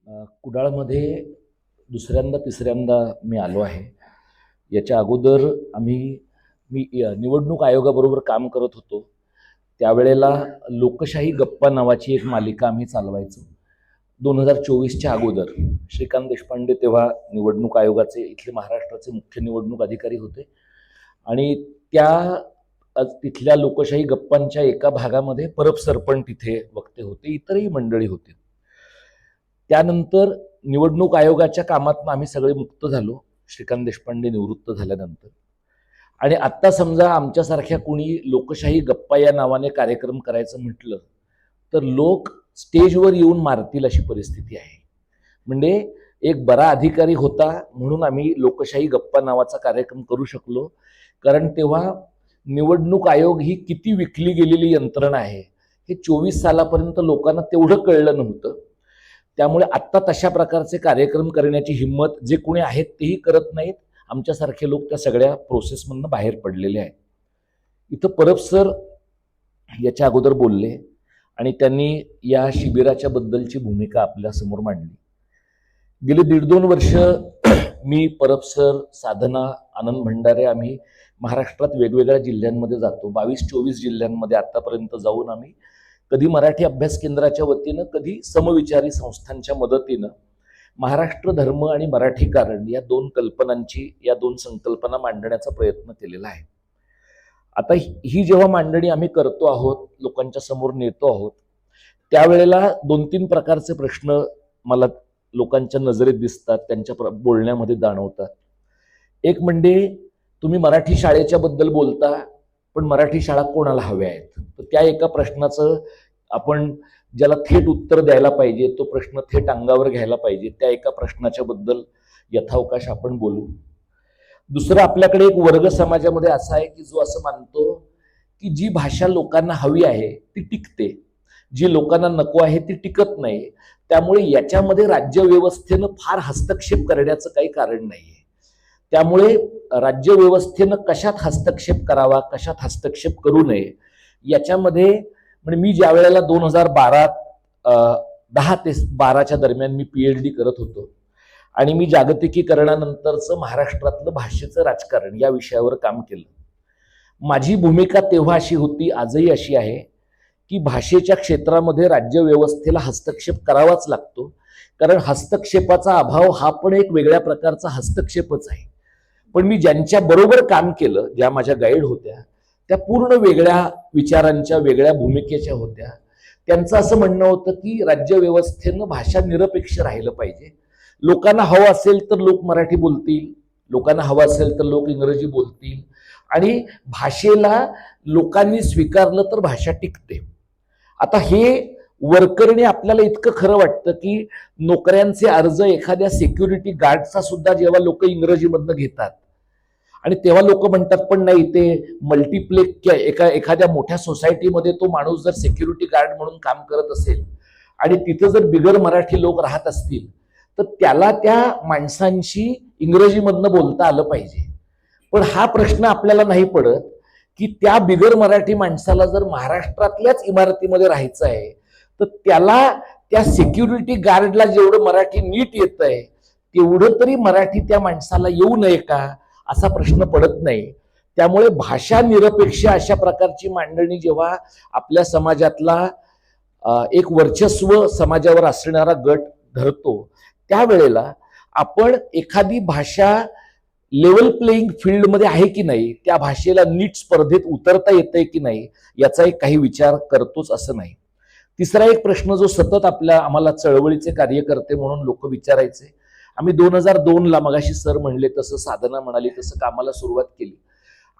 कुडाळमध्ये दुसऱ्यांदा तिसऱ्यांदा मी आलो आहे. याच्या अगोदर मी निवडणूक आयोगाबरोबर काम करत होतो. त्यावेळेला लोकशाही गप्पा नावाची एक मालिका आम्ही चालवायचो. 2024च्या अगोदर श्रीकांत देशपांडे तेव्हा निवडणूक आयोगाचे इथले महाराष्ट्राचे मुख्य निवडणूक अधिकारी होते आणि तिथल्या लोकशाही गप्पांच्या एका भागामध्ये परब सरपंच तिथे वक्ते होते, इतरही मंडळी होते. त्यानंतर निवडणूक आयोगाच्या कामातून आम्ही सगळे मुक्त झालो श्रीकांत देशपांडे निवृत्त झाल्यानंतर. आणि आत्ता समजा आमच्यासारख्या कुणी लोकशाही गप्पा या नावाने कार्यक्रम करायचं म्हटलं तर लोक स्टेजवर येऊन मारतील अशी परिस्थिती आहे. म्हणजे एक बरा अधिकारी होता म्हणून आम्ही लोकशाही गप्पा नावाचा कार्यक्रम करू शकलो, कारण तेव्हा निवडणूक आयोग ही किती विकली गेलेली यंत्रणा आहे हे 24 सालापर्यंत लोकांना तेवढं कळलं नव्हतं. त्यामुळे आत्ता तशा प्रकारचे कार्यक्रम करण्याची हिंमत जे कोणी आहेत तेही करत नाहीत. आमच्यासारखे लोक त्या सगळ्या प्रोसेसमधनं बाहेर पडलेले आहेत. इथं परब सर याच्या अगोदर बोलले आणि त्यांनी या शिबिराच्या बद्दलची भूमिका आपल्यासमोर मांडली. गेले 1.5-2 वर्ष मी, परब सर, साधना, आनंद भंडारे आम्ही महाराष्ट्रात वेगवेगळ्या जिल्ह्यांमध्ये जातो. 22-24 जिल्ह्यांमध्ये आतापर्यंत जाऊन आम्ही कधी मराठी अभ्यास केंद्राच्या वतीनं, कधी समविचारी संस्थांच्या मदतीनं महाराष्ट्र धर्म आणि मराठी कारण या दोन संकल्पना मांडण्याचा प्रयत्न केलेला आहे. आता ही जेव्हा मांडणी आम्ही करतो आहोत, लोकांच्या समोर नेतो आहोत, त्यावेळेला 2-3 प्रकारचे प्रश्न मला लोकांच्या नजरेत दिसतात, त्यांच्या बोलण्यामध्ये जाणवतात. एक म्हणजे तुम्ही मराठी शाळेच्या बद्दल बोलता, पण मराठी शाळा कोणाला हव्या आहेत? तर त्या एका प्रश्नाचं आपण ज्याला थेट उत्तर द्यायला पाहिजे, तो प्रश्न थेट अंगावर घ्यायला पाहिजे, त्या एका प्रश्नाच्या बद्दल यथावकाश आपण बोलू. दुसरं, आपल्याकडे एक वर्ग समाजामध्ये असा आहे की जो असं मानतो की जी भाषा लोकांना हवी आहे ती टिकते, जी लोकांना नको आहे ती टिकत नाही. त्यामुळे याच्यामध्ये राज्यव्यवस्थेनं फार हस्तक्षेप करण्याचं काही कारण नाहीये. त्यामुळे राज्यव्यवस्थेनं कशात हस्तक्षेप करावा, कशात हस्तक्षेप करू नये याच्यामध्ये, म्हणजे मी ज्या वेळेला 10 ते 12च्या दरम्यान मी PhD करत होतो आणि मी जागतिकीकरणानंतरचं महाराष्ट्रातलं भाषेचं राजकारण या विषयावर काम केलं. माझी भूमिका तेव्हा अशी होती, आजही अशी आहे, की भाषेच्या क्षेत्रामध्ये राज्यव्यवस्थेला हस्तक्षेप करावाच लागतो, कारण हस्तक्षेपाचा अभाव हा पण एक वेगळ्या प्रकारचा हस्तक्षेपच आहे. पण मी ज्यांच्या बरोबर काम केलं, ज्या माझ्या गाईड होत्या, त्या पूर्ण वेगळ्या विचारांच्या, वेगळ्या भूमिकेच्या होत्या. त्यांचं असं म्हणणं होतं की राज्यव्यवस्थेनं भाषा निरपेक्ष राहिलं पाहिजे. लोकांना हवं असेल तर लोक मराठी बोलतील, लोकांना हवं असेल तर लोक इंग्रजी बोलतील, आणि भाषेला लोकांनी स्वीकारलं तर भाषा टिकते. आता हे वरकरणी आपल्याला इतकं खरं वाटतं की नोकऱ्यांचे अर्ज एखाद्या सिक्युरिटी गार्डचा सुद्धा जेव्हा लोक इंग्रजीमधनं घेतात आणि तेव्हा लोक म्हणतात पण नाही, ते मल्टीप्लेक्स एखाद्या मोठ्या सोसायटीमध्ये तो माणूस जर सिक्युरिटी गार्ड म्हणून काम करत असेल आणि तिथं जर बिगर मराठी लोक राहत असतील तर त्याला त्या माणसांशी इंग्रजीमधनं बोलता आलं पाहिजे. पण हा प्रश्न आपल्याला नाही पडत की त्या बिगर मराठी माणसाला जर महाराष्ट्रातल्याच इमारतीमध्ये राहायचं आहे तर त्याला त्या सिक्युरिटी गार्डला जेवढं मराठी नीट येत आहे तेवढं तरी मराठी त्या माणसाला येऊ नये का, असा प्रश्न पडत नाही. त्यामुळे भाषा निरपेक्ष अशा प्रकारची मांडणी जेव्हा आपल्या समाजातला एक वर्चस्व समाजावर असणारा गट धरतो, त्यावेळेला आपण एखादी भाषा लेवल प्लेइंग फील्डमध्ये आहे की नाही, त्या भाषेला नीट स्पर्धेत उतरता येतंय की नाही याचा एक काही विचार करतोच असं नाही. तिसरा एक प्रश्न जो सतत आम्हाला चळवळीचे कार्यकर्ते म्हणून लोक विचारायचे, आम्ही 2002ला मगाशी सर म्हणले तसं, साधना म्हणाली तसं कामाला सुरुवात केली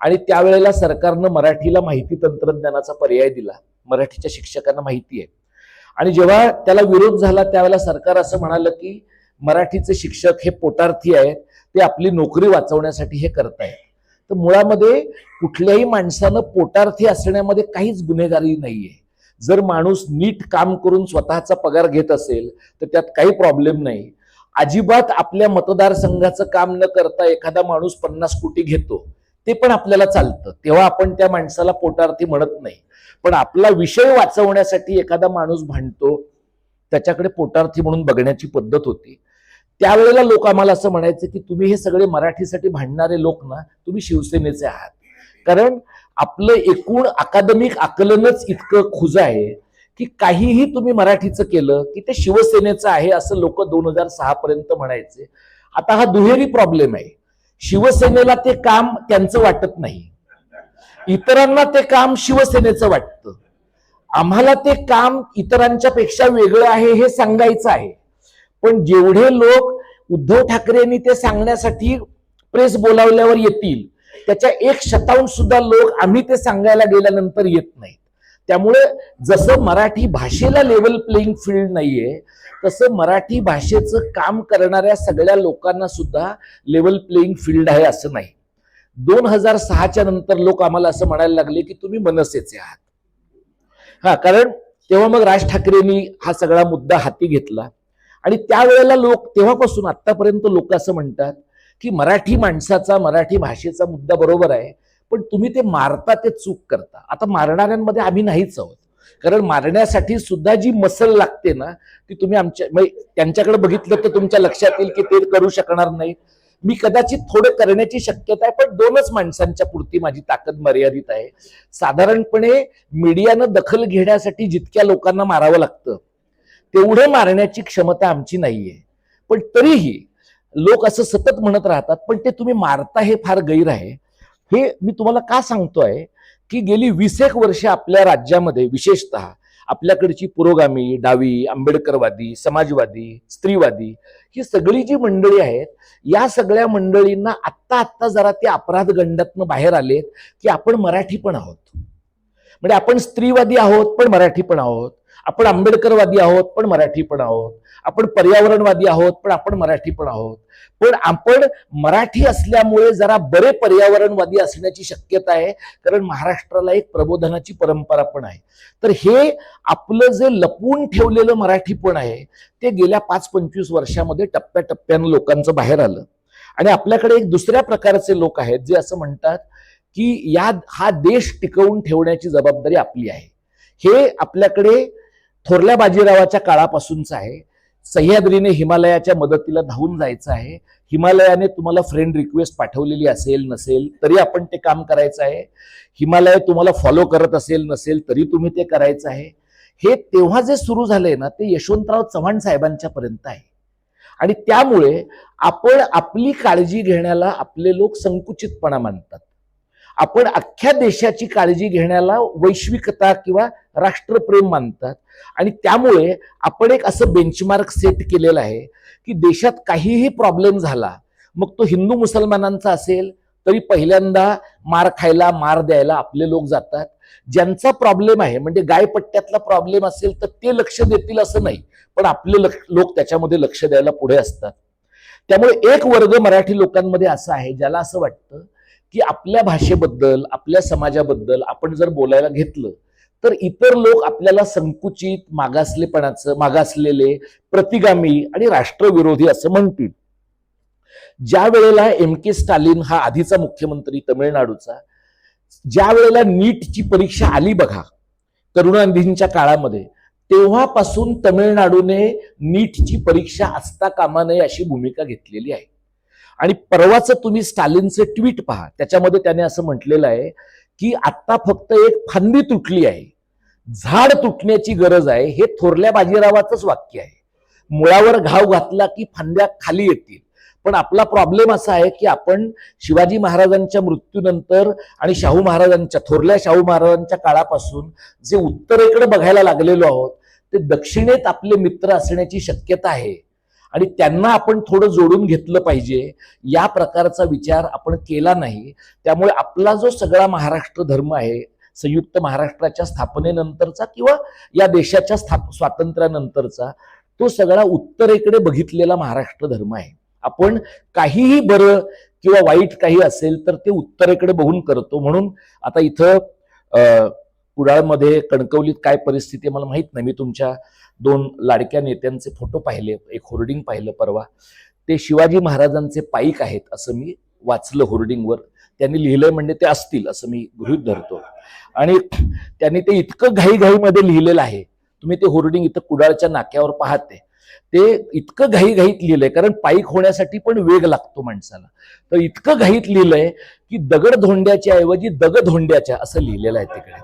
आणि त्यावेळेला सरकारनं मराठीला माहिती तंत्रज्ञानाचा पर्याय दिला. मराठीच्या शिक्षकांना माहिती आहे, आणि जेव्हा त्याला विरोध झाला त्यावेळेला सरकार असं म्हणालं की मराठीचे शिक्षक हे पोटार्थी आहेत, ते आपली नोकरी वाचवण्यासाठी हे करतायत. तर मुळामध्ये कुठल्याही माणसानं पोटार्थी असण्यामध्ये काहीच गुन्हेगारी नाहीये. जर माणूस नीट काम करून स्वतःचा पगार घेत असेल तर त्यात काही प्रॉब्लेम नाही. अजिबात आपल्या मतदारसंघाचं काम न करता एखादा माणूस 50 कोटी घेतो ते पण आपल्याला चालतं, तेव्हा आपण त्या माणसाला पोटार्थी म्हणत नाही. पण आपला विषय वाचवण्यासाठी एखादा माणूस भांडतो, त्याच्याकडे पोटार्थी म्हणून बघण्याची पद्धत होती. त्यावेळेला लोक आम्हाला असं म्हणायचे की तुम्ही हे सगळे मराठीसाठी भांडणारे लोक ना, तुम्ही शिवसेनेचे आहात. कारण आपलं एकूण अकादमिक आकलनच इतकं खुज आहे की काहीही तुम्ही मराठीचं केलं की ते शिवसेनेचं आहे असं लोक 2006 पर्यंत म्हणायचे. आता हा दुहेरी प्रॉब्लेम आहे. शिवसेनेला ते काम त्यांचं वाटत नाही, इतरांना ते काम शिवसेनेचं वाटतं. आम्हाला ते काम इतरांच्या पेक्षा वेगळं आहे हे सांगायचं आहे. पण जेवढे लोक उद्धव ठाकरेंनी ते सांगण्यासाठी प्रेस बोलावल्यावर येतील, त्याच्या 1% सुद्धा लोक आम्ही ते सांगायला गेल्यानंतर येत नाहीत. त्यामुळे जसं मराठी भाषेला लेवल प्लेइंग फील्ड नाहीये, तसं मराठी भाषेचं काम करणाऱ्या सगळ्या लोकांना सुद्धा लेवल प्लेइंग फील्ड आहे असं नाही. 2006च्या नंतर लोक आम्हाला असं म्हणायला लागले की तुम्ही मनसेचे आहात. कारण तेव्हा मग राज ठाकरेंनी हा सगळा मुद्दा हाती घेतला आणि त्यावेळेला लोक तेव्हापासून आतापर्यंत लोक असं म्हणतात की मराठी माणसाचा, मराठी भाषेचा मुद्दा बरोबर आहे, पण तुम्ही ते मारता ते चूक करता. आता मारणाऱ्यांमध्ये आम्ही नाहीच आहोत, कारण मारण्यासाठी सुद्धा जी मसल लागते ना, ती तुम्ही त्यांच्याकडे बघितलं तर तुमच्या लक्षात येईल की ते करू शकणार नाही. मी कदाचित थोडं करण्याची शक्यता आहे, पण 2च माणसांच्या पुरती माझी ताकद मर्यादित आहे. साधारणपणे मीडियानं दखल घेण्यासाठी जितक्या लोकांना मारावं लागतं तेवढं मारण्याची क्षमता आमची नाहीये. पण तरीही लोक असं सतत म्हणत राहतात, पण ते तुम्ही मारता हे फार गैर आहे. हे मी तुम्हाला का सांगतोय की गेली 20 वर्ष आपल्या राज्यामध्ये विशेषतः आपल्याकडची पुरोगामी, डावी, आंबेडकरवादी, समाजवादी, स्त्रीवादी ही सगळी जी मंडळी आहेत, या सगळ्या मंडळींना आत्ता जरा ते अपराध गंडातनं बाहेर आलेत की आपण मराठी पण आहोत. म्हणजे आपण स्त्रीवादी आहोत पण मराठी पण आहोत, आपण आंबेडकरवादी आहोत पण मराठी पण आहोत, आपण पर्यावरणवादी आहोत पण आपण मराठी पण आहोत. पण आपण मराठी असल्यामुळे जरा बरे पर्यावरणवादी असण्याची शक्यता आहे, कारण महाराष्ट्राला एक प्रबोधनाची परंपरा पण आहे. तर हे आपलं जे लपवून ठेवलेलं मराठी पण आहे ते गेल्या 5-25 वर्षामध्ये टप्प्याटप्प्यानं लोकांचं बाहेर आलं. आणि आपल्याकडे एक दुसऱ्या प्रकारचे लोक आहेत जे असं म्हणतात की हा देश टिकवून ठेवण्याची जबाबदारी आपली आहे. हे आपल्याकडे थोरल्या बाजीरावाच्या काळापासूनच आहे. सह्याद्रीने हिमालयाच्या मदतीला धावून जायचं आहे. हिमालयाने तुम्हाला फ्रेंड रिक्वेस्ट पाठवलेली असेल नसेल तरी आपण ते काम करायचं आहे. हिमालय तुम्हाला फॉलो करत असेल नसेल तरी तुम्ही ते करायचं आहे. हे तेव्हा जे सुरू झालंय ना, ते यशवंतराव चव्हाण साहेबांच्या पर्यंत आहे. आणि त्यामुळे आपण आपली काळजी घेण्याला आपले लोक संकुचितपणा मानतात. आपण अख्ख्या देशाची काळजी घेण्याला वैश्विकता किंवा राष्ट्रप्रेम मानतात. आणि त्यामुळे आपण एक असं बेंचमार्क सेट केलेलं आहे की देशात काहीही प्रॉब्लेम झाला, मग तो हिंदू मुसलमानांचा असेल तरी पहिल्यांदा मार खायला, मार द्यायला आपले लोक जातात. ज्यांचा प्रॉब्लेम आहे, म्हणजे गायपट्ट्यातला प्रॉब्लेम असेल तर ते लक्ष देतील असं नाही, पण आपले लोक त्याच्यामध्ये लक्ष द्यायला पुढे असतात. त्यामुळे एक वर्ग मराठी लोकांमध्ये असा आहे ज्याला असं वाटतं की आपल्या भाषेबद्दल, आपल्या समाजाबद्दल आपण जर बोलायला घेतलं तर इतर लोक आपल्याला संकुचित, मागासलेले, प्रतिगामी आणि राष्ट्रविरोधी असं म्हणतील. ज्या वेळेला M.K. स्टालिन हा आधीचा मुख्यमंत्री तमिळनाडूचा, ज्या वेळेला नीटची परीक्षा आली बघा करुणानिधींच्या काळामध्ये, तेव्हापासून तमिळनाडूने नीटची परीक्षा असता कामा नये अशी भूमिका घेतलेली आहे. आणि परवाच तुम्ही स्टालिनचे ट्विट पहा, त्याच्यामध्ये त्याने असं म्हटलेलं आहे की आता फक्त एक फांदी तुटली आहे, झाड तुटण्याची गरज आहे. हे थोरल्या बाजीरावाचंच वाक्य आहे. मुळावर घाव घातला की फांद्या खाली येतील. पण आपला प्रॉब्लेम असा आहे की आपण शिवाजी महाराजांच्या मृत्यूनंतर आणि थोरल्या शाहू महाराजांच्या काळापासून जे उत्तरेकडे बघायला लागलेलो आहोत, ते दक्षिणेत आपले मित्र असण्याची शक्यता आहे आणि त्यांना आपण थोडं जोडून घेतलं पाहिजे. या प्रकारचा विचार आपण केला नाही. त्यामुळे आपला जो सगळा महाराष्ट्र धर्म आहे, संयुक्त महाराष्ट्राच्या स्थापनेनंतरचा किंवा या देशाच्या स्वातंत्र्यानंतरचा, तो सगळा उत्तरेकडे बघितलेला महाराष्ट्र धर्म आहे. आपण काहीही बरं किंवा वाईट काही असेल तर ते उत्तरेकडे बघून करतो. म्हणून आता इथं कुडाळमध्ये, कणकवलीत काय परिस्थिती मला माहित नाही. मी तुमच्या 2 लाडक्या नेत्यांचे फोटो पाहिले, एक होर्डिंग पाहिलं परवा. ते शिवाजी महाराजांचे पाईक आहेत असं मी वाचलं होर्डिंगवर. त्यांनी लिहिलंय म्हणजे ते असतील असं मी गृहीत धरतो. आणि त्यांनी ते इतकं घाईघाईमध्ये लिहिलेलं आहे तुम्ही ते होर्डिंग इथं कुडाळच्या नाक्यावर पाहते, ते इतकं घाईघाईत लिहिलंय, कारण पायीक होण्यासाठी पण वेग लागतो माणसाला. तर इतकं घाईत लिहिलंय की दगडधोंड्याच्या ऐवजी दगधोंड्याच्या असं लिहिलेलं आहे तिकडे.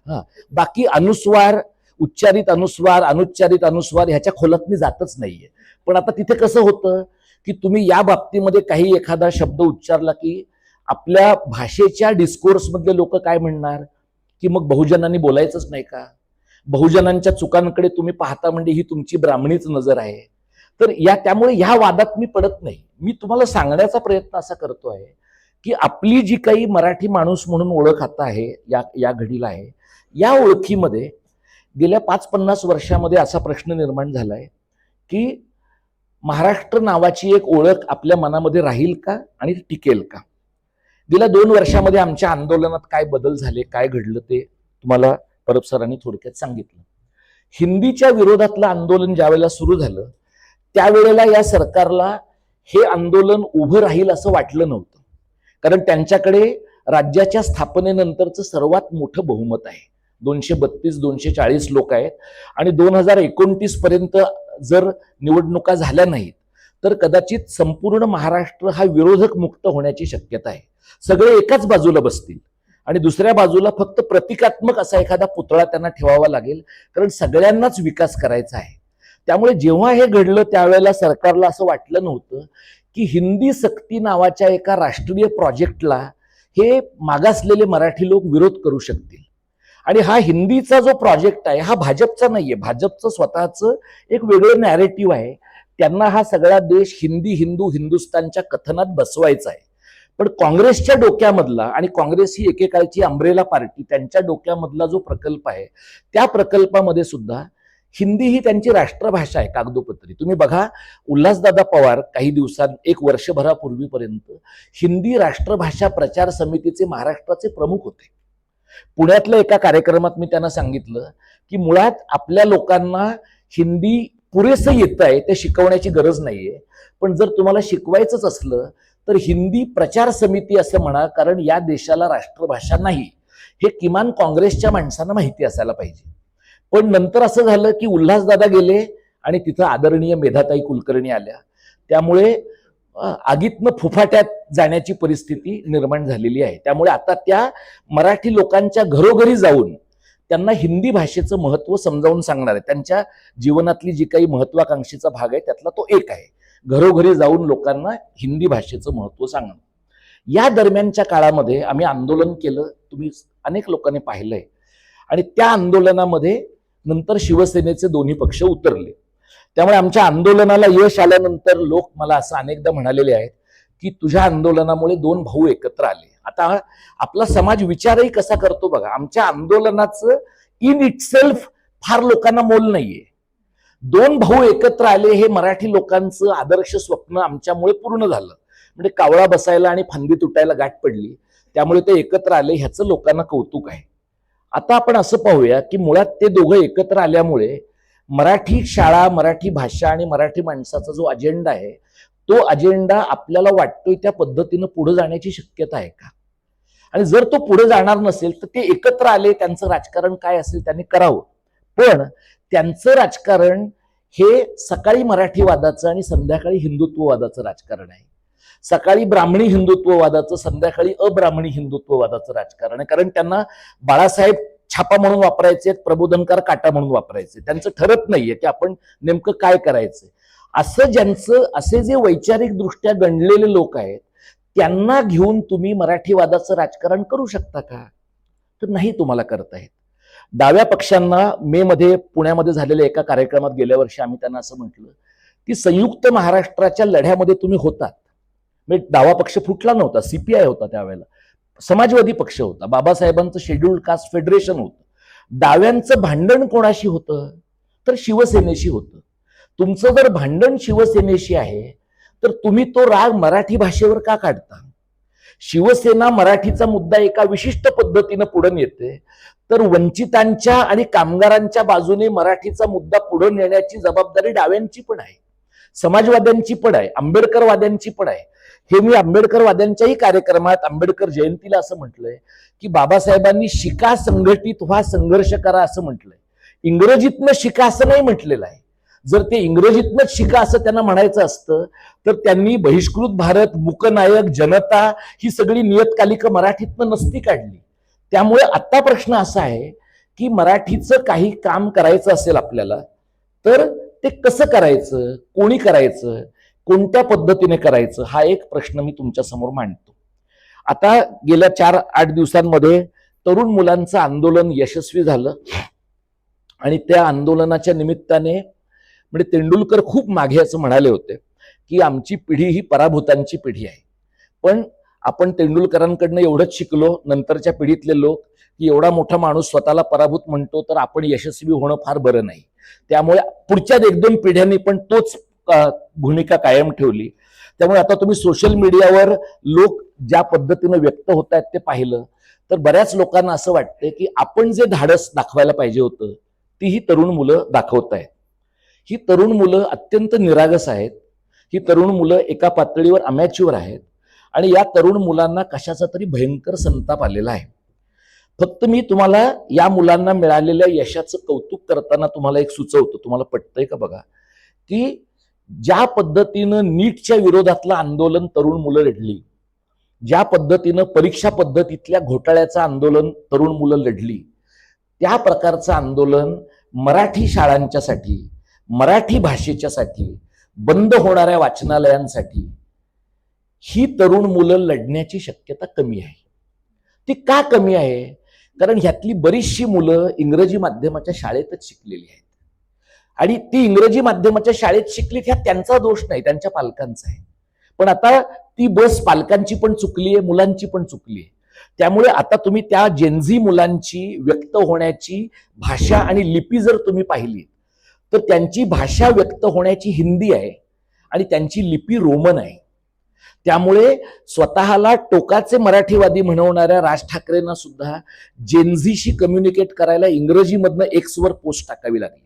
हा, बाकी अनुस्वार, उच्चारित अनुस्वार, अनुच्चारित अनुस्वार ह्याच्या खोलात मी जातच नाहीये. पण आता तिथे कसं होतं की तुम्ही या बाबतीमध्ये काही एखादा शब्द उच्चारला की आपल्या भाषेच्या डिस्कोर्स मधले लोक काय म्हणणार की मग बहुजनांनी बोलायचंच नाही का, बहुजनांच्या चुकांकडे तुम्ही पाहता म्हणजे ही तुमची ब्राह्मणीच नजर आहे. तर त्यामुळे ह्या वादात मी पडत नाही. मी तुम्हाला सांगण्याचा प्रयत्न असा करतोय की आपली जी काही मराठी माणूस म्हणून ओळख आता आहे, या घडीला आहे, या ओळखीमध्ये गेल्या 5-50 वर्षामध्ये असा प्रश्न निर्माण झालाय की महाराष्ट्र नावाची एक ओळख आपल्या मनामध्ये राहील का आणि टिकेल का. गेल्या 2 वर्षामध्ये आमच्या आंदोलनात काय बदल झाले, काय घडलं ते तुम्हाला परब सरांनी थोडक्यात सांगितलं. हिंदीच्या विरोधातलं आंदोलन ज्यावेळेला सुरू झालं त्यावेळेला या सरकारला हे आंदोलन उभं राहील असं वाटलं नव्हतं, कारण त्यांच्याकडे राज्याच्या स्थापनेनंतरचं सर्वात मोठं बहुमत आहे. 232-240 लोक आहेत आणि 2029 पर्यंत जर निवडणुका झाल्या नाहीत तर कदाचित संपूर्ण महाराष्ट्र हा विरोधक मुक्त होण्याची शक्यता आहे. सगळे एकाच बाजूला बसतील आणि दुसऱ्या बाजूला फक्त प्रतिकात्मक असा एखादा पुतळा त्यांना ठेवावा लागेल, कारण सगळ्यांनाच विकास करायचा आहे. त्यामुळे जेव्हा हे घडलं त्यावेळेला सरकारला असं वाटलं नव्हतं की हिंदी सक्ती नावाच्या एका राष्ट्रीय प्रोजेक्टला हे मागासलेले मराठी लोक विरोध करू शकतील. आणि हा हिंदीचा जो प्रोजेक्ट आहे हा भाजपचा नाहीये, भाजपचं स्वतःचं एक वेगळं नॅरेटिव्ह आहे. त्यांना हा सगळा देश हिंदी, हिंदू, हिंदुस्थानच्या कथनात बसवायचा आहे. पण काँग्रेसच्या डोक्यामधला, आणि काँग्रेस ही एकेकाळची अम्ब्रेला पार्टी, त्यांच्या डोक्यामधला जो प्रकल्प आहे त्या प्रकल्पामध्ये सुद्धा हिंदी ही त्यांची राष्ट्रभाषा आहे कागदोपत्री. तुम्ही बघा, उल्हासदादा पवार काही दिवसांत, 1 वर्षभरापूर्वीपर्यंत हिंदी राष्ट्रभाषा प्रचार समितीचे महाराष्ट्राचे प्रमुख होते. पुण्यातल्या एका कार्यक्रमात मी त्यांना सांगितलं की मुळात आपल्या लोकांना हिंदी पुरेसं येत आहे, ते शिकवण्याची गरज नाहीये, पण जर तुम्हाला शिकवायचंच असलं तर हिंदी प्रचार समिती असं म्हणा, कारण या देशाला राष्ट्रभाषा नाही हे किमान काँग्रेसच्या माणसांना माहिती असायला पाहिजे. पण नंतर असं झालं की उल्हासदादा गेले आणि तिथं आदरणीय मेधाताई कुलकर्णी आल्या, त्यामुळे आगीतनं फुफाट्यात जाण्याची परिस्थिती निर्माण झालेली आहे. त्यामुळे आता त्या मराठी लोकांच्या घरोघरी जाऊन त्यांना हिंदी भाषेचं महत्त्व समजावून सांगणार आहे. त्यांच्या जीवनातली जी काही महत्वाकांक्षीचा भाग आहे त्यातला तो एक आहे, घरोघरी जाऊन लोकांना हिंदी भाषेचं महत्त्व सांगणं. या दरम्यानच्या काळामध्ये आम्ही आंदोलन केलं, तुम्ही अनेक लोकांनी पाहिलंय, आणि त्या आंदोलनामध्ये नंतर शिवसेनेचे दोन्ही पक्ष उतरले. त्यामुळे आमच्या आंदोलनाला यश आल्यानंतर लोक मला असं अनेकदा म्हणालेले आहेत की तुझ्या आंदोलनामुळे 2 भाऊ एकत्र आले. आता आपला समाज विचारही कसा करतो बघा, आमच्या आंदोलनाचं इन इटसेल्फ फार लोकांना मोल नाहीये. 2 भाऊ एकत्र आले हे मराठी लोकांचं आदर्श स्वप्न आमच्यामुळे पूर्ण झालं. म्हणजे कावळा बसायला आणि फांदी तुटायला गाठ पडली, त्यामुळे ते एकत्र आले, ह्याचं लोकांना कौतुक आहे. आता आपण असं पाहूया की मुळात ते दोघं एकत्र आल्यामुळे मराठी शाळा, मराठी भाषा आणि मराठी माणसाचा जो अजेंडा आहे तो अजेंडा आपल्याला वाटतोय त्या पद्धतीनं पुढे जाण्याची शक्यता आहे का. आणि जर तो पुढे जाणार नसेल तर ते एकत्र आले, त्यांचं राजकारण काय असेल त्यांनी करावं, पण त्यांचं राजकारण हे सकाळी मराठीवादाचं आणि संध्याकाळी हिंदुत्ववादाचं राजकारण आहे. सकाळी ब्राह्मणी हिंदुत्ववादाचं, संध्याकाळी अब्राह्मणी हिंदुत्ववादाचं राजकारण आहे. कारण त्यांना बाळासाहेब छापा म्हणून वापरायचे, प्रबोधनकार काटा म्हणून वापरायचे, त्यांचं ठरत नाहीये की आपण नेमकं काय करायचं. असं ज्यांचं, असे जे वैचारिक दृष्ट्या गणलेले लोक आहेत त्यांना घेऊन तुम्ही मराठीवादाचं राजकारण करू शकता का, तर नाही तुम्हाला करता येत. डाव्या पक्षांना मे मध्ये पुण्यामध्ये झालेल्या एका कार्यक्रमात गेल्या वर्षी आम्ही त्यांना असं म्हटलं की संयुक्त महाराष्ट्राच्या लढ्यामध्ये तुम्ही होतात. म्हणजे डावा पक्ष फुटला नव्हता, सीपीआय होता त्यावेळेला, समाजवादी पक्ष होता, बाबासाहेबांचं शेड्यूल्ड कास्ट फेडरेशन होतं. डाव्यांचं भांडण कोणाशी होतं तर शिवसेनेशी होतं. तुमचं जर भांडण शिवसेनेशी आहे तर तुम्ही तो राग मराठी भाषेवर का काढता. शिवसेना मराठीचा मुद्दा एका विशिष्ट पद्धतीनं पुढे नेते, तर वंचितांच्या आणि कामगारांच्या बाजूने मराठीचा मुद्दा पुढे नेण्याची जबाबदारी डाव्यांची पण आहे, समाजवाद्यांची पण आहे, आंबेडकरवाद्यांची पण आहे. हे मी आंबेडकरवाद्यांच्याही कार्यक्रमात आंबेडकर जयंतीला असं म्हटलंय की बाबासाहेबांनी शिका, संघटित व्हा, संघर्ष करा असं म्हटलंय. इंग्रजीतनं शिका असं नाही म्हटलेलं आहे. जर ते इंग्रजीतनंच शिका असं त्यांना म्हणायचं असतं तर त्यांनी बहिष्कृत भारत, मूकनायक, जनता ही सगळी नियतकालिकं मराठीतनं नसती काढली. त्यामुळे आता प्रश्न असा आहे की मराठीचं काही काम करायचं असेल आपल्याला तर ते कसं करायचं, कोणी करायचं, कोणत्या पद्धतीने करायचं, हा एक प्रश्न मी तुमच्या समोर मांडतो. आता गेल्या 4-8 दिवसांमध्ये तरुण मुलांचं आंदोलन यशस्वी झालं आणि त्या आंदोलनाच्या निमित्ताने म्हणजे तेंडुलकर खूप मागे असं म्हणाले होते की आमची पिढी ही पराभूतांची पिढी आहे. पण आपण तेंडुलकरांकडनं एवढंच शिकलो नंतरच्या पिढीतले लोक की एवढा मोठा माणूस स्वतःला पराभूत म्हणतो तर आपण यशस्वी होणं फार बरं नाही. त्यामुळे पुढच्या 1-2 पिढ्यांनी पण तोच भूमिका कायम ठेवली. त्यामुळे आता तुम्ही सोशल मीडियावर लोक ज्या पद्धतीनं व्यक्त होत आहेत ते पाहिलं तर बऱ्याच लोकांना असं वाटतं की आपण जे धाडस दाखवायला पाहिजे होतं ती ही तरुण मुलं दाखवत आहेत. ही तरुण मुलं अत्यंत निरागस आहेत. ही तरुण मुलं एका पातळीवर अमॅच्युअर आहेत आणि या तरुण मुलांना कशाचा तरी भयंकर संताप आलेला आहे. फक्त मी तुम्हाला या मुलांना मिळालेल्या यशाचं कौतुक करताना तुम्हाला एक सुचवतो, तुम्हाला पटतंय का बघा, की ज्या पद्धतीनं नीटच्या विरोधातलं आंदोलन तरुण मुलं लढली, ज्या पद्धतीनं परीक्षा पद्धतीतल्या घोटाळ्याचं आंदोलन तरुण मुलं लढली, त्या प्रकारचं आंदोलन मराठी शाळांच्यासाठी, मराठी भाषेच्यासाठी, बंद होणाऱ्या वाचनालयांसाठी ही तरुण मुलं लढण्याची शक्यता कमी आहे. ती का कमी आहे? कारण ह्यातली बरीचशी मुलं इंग्रजी माध्यमाच्या शाळेतच शिकलेली आहेत आणि ती इंग्रजी माध्यमाच्या शाळेत शिकलीत ह्या त्यांचा दोष नाही, त्यांच्या पालकांचा आहे. पण आता ती बस पालकांची पण चुकली आहे, मुलांची पण चुकली आहे. त्यामुळे आता तुम्ही त्या जेनझी मुलांची व्यक्त होण्याची भाषा आणि लिपी जर तुम्ही पाहिली तर त्यांची भाषा व्यक्त होण्याची हिंदी आहे आणि त्यांची लिपी रोमन आहे. त्यामुळे स्वतःला टोकाचे मराठीवादी म्हणवणाऱ्या राज ठाकरेंना सुद्धा जेनझीशी कम्युनिकेट करायला इंग्रजीमधनं एक्सवर पोस्ट टाकावी लागली.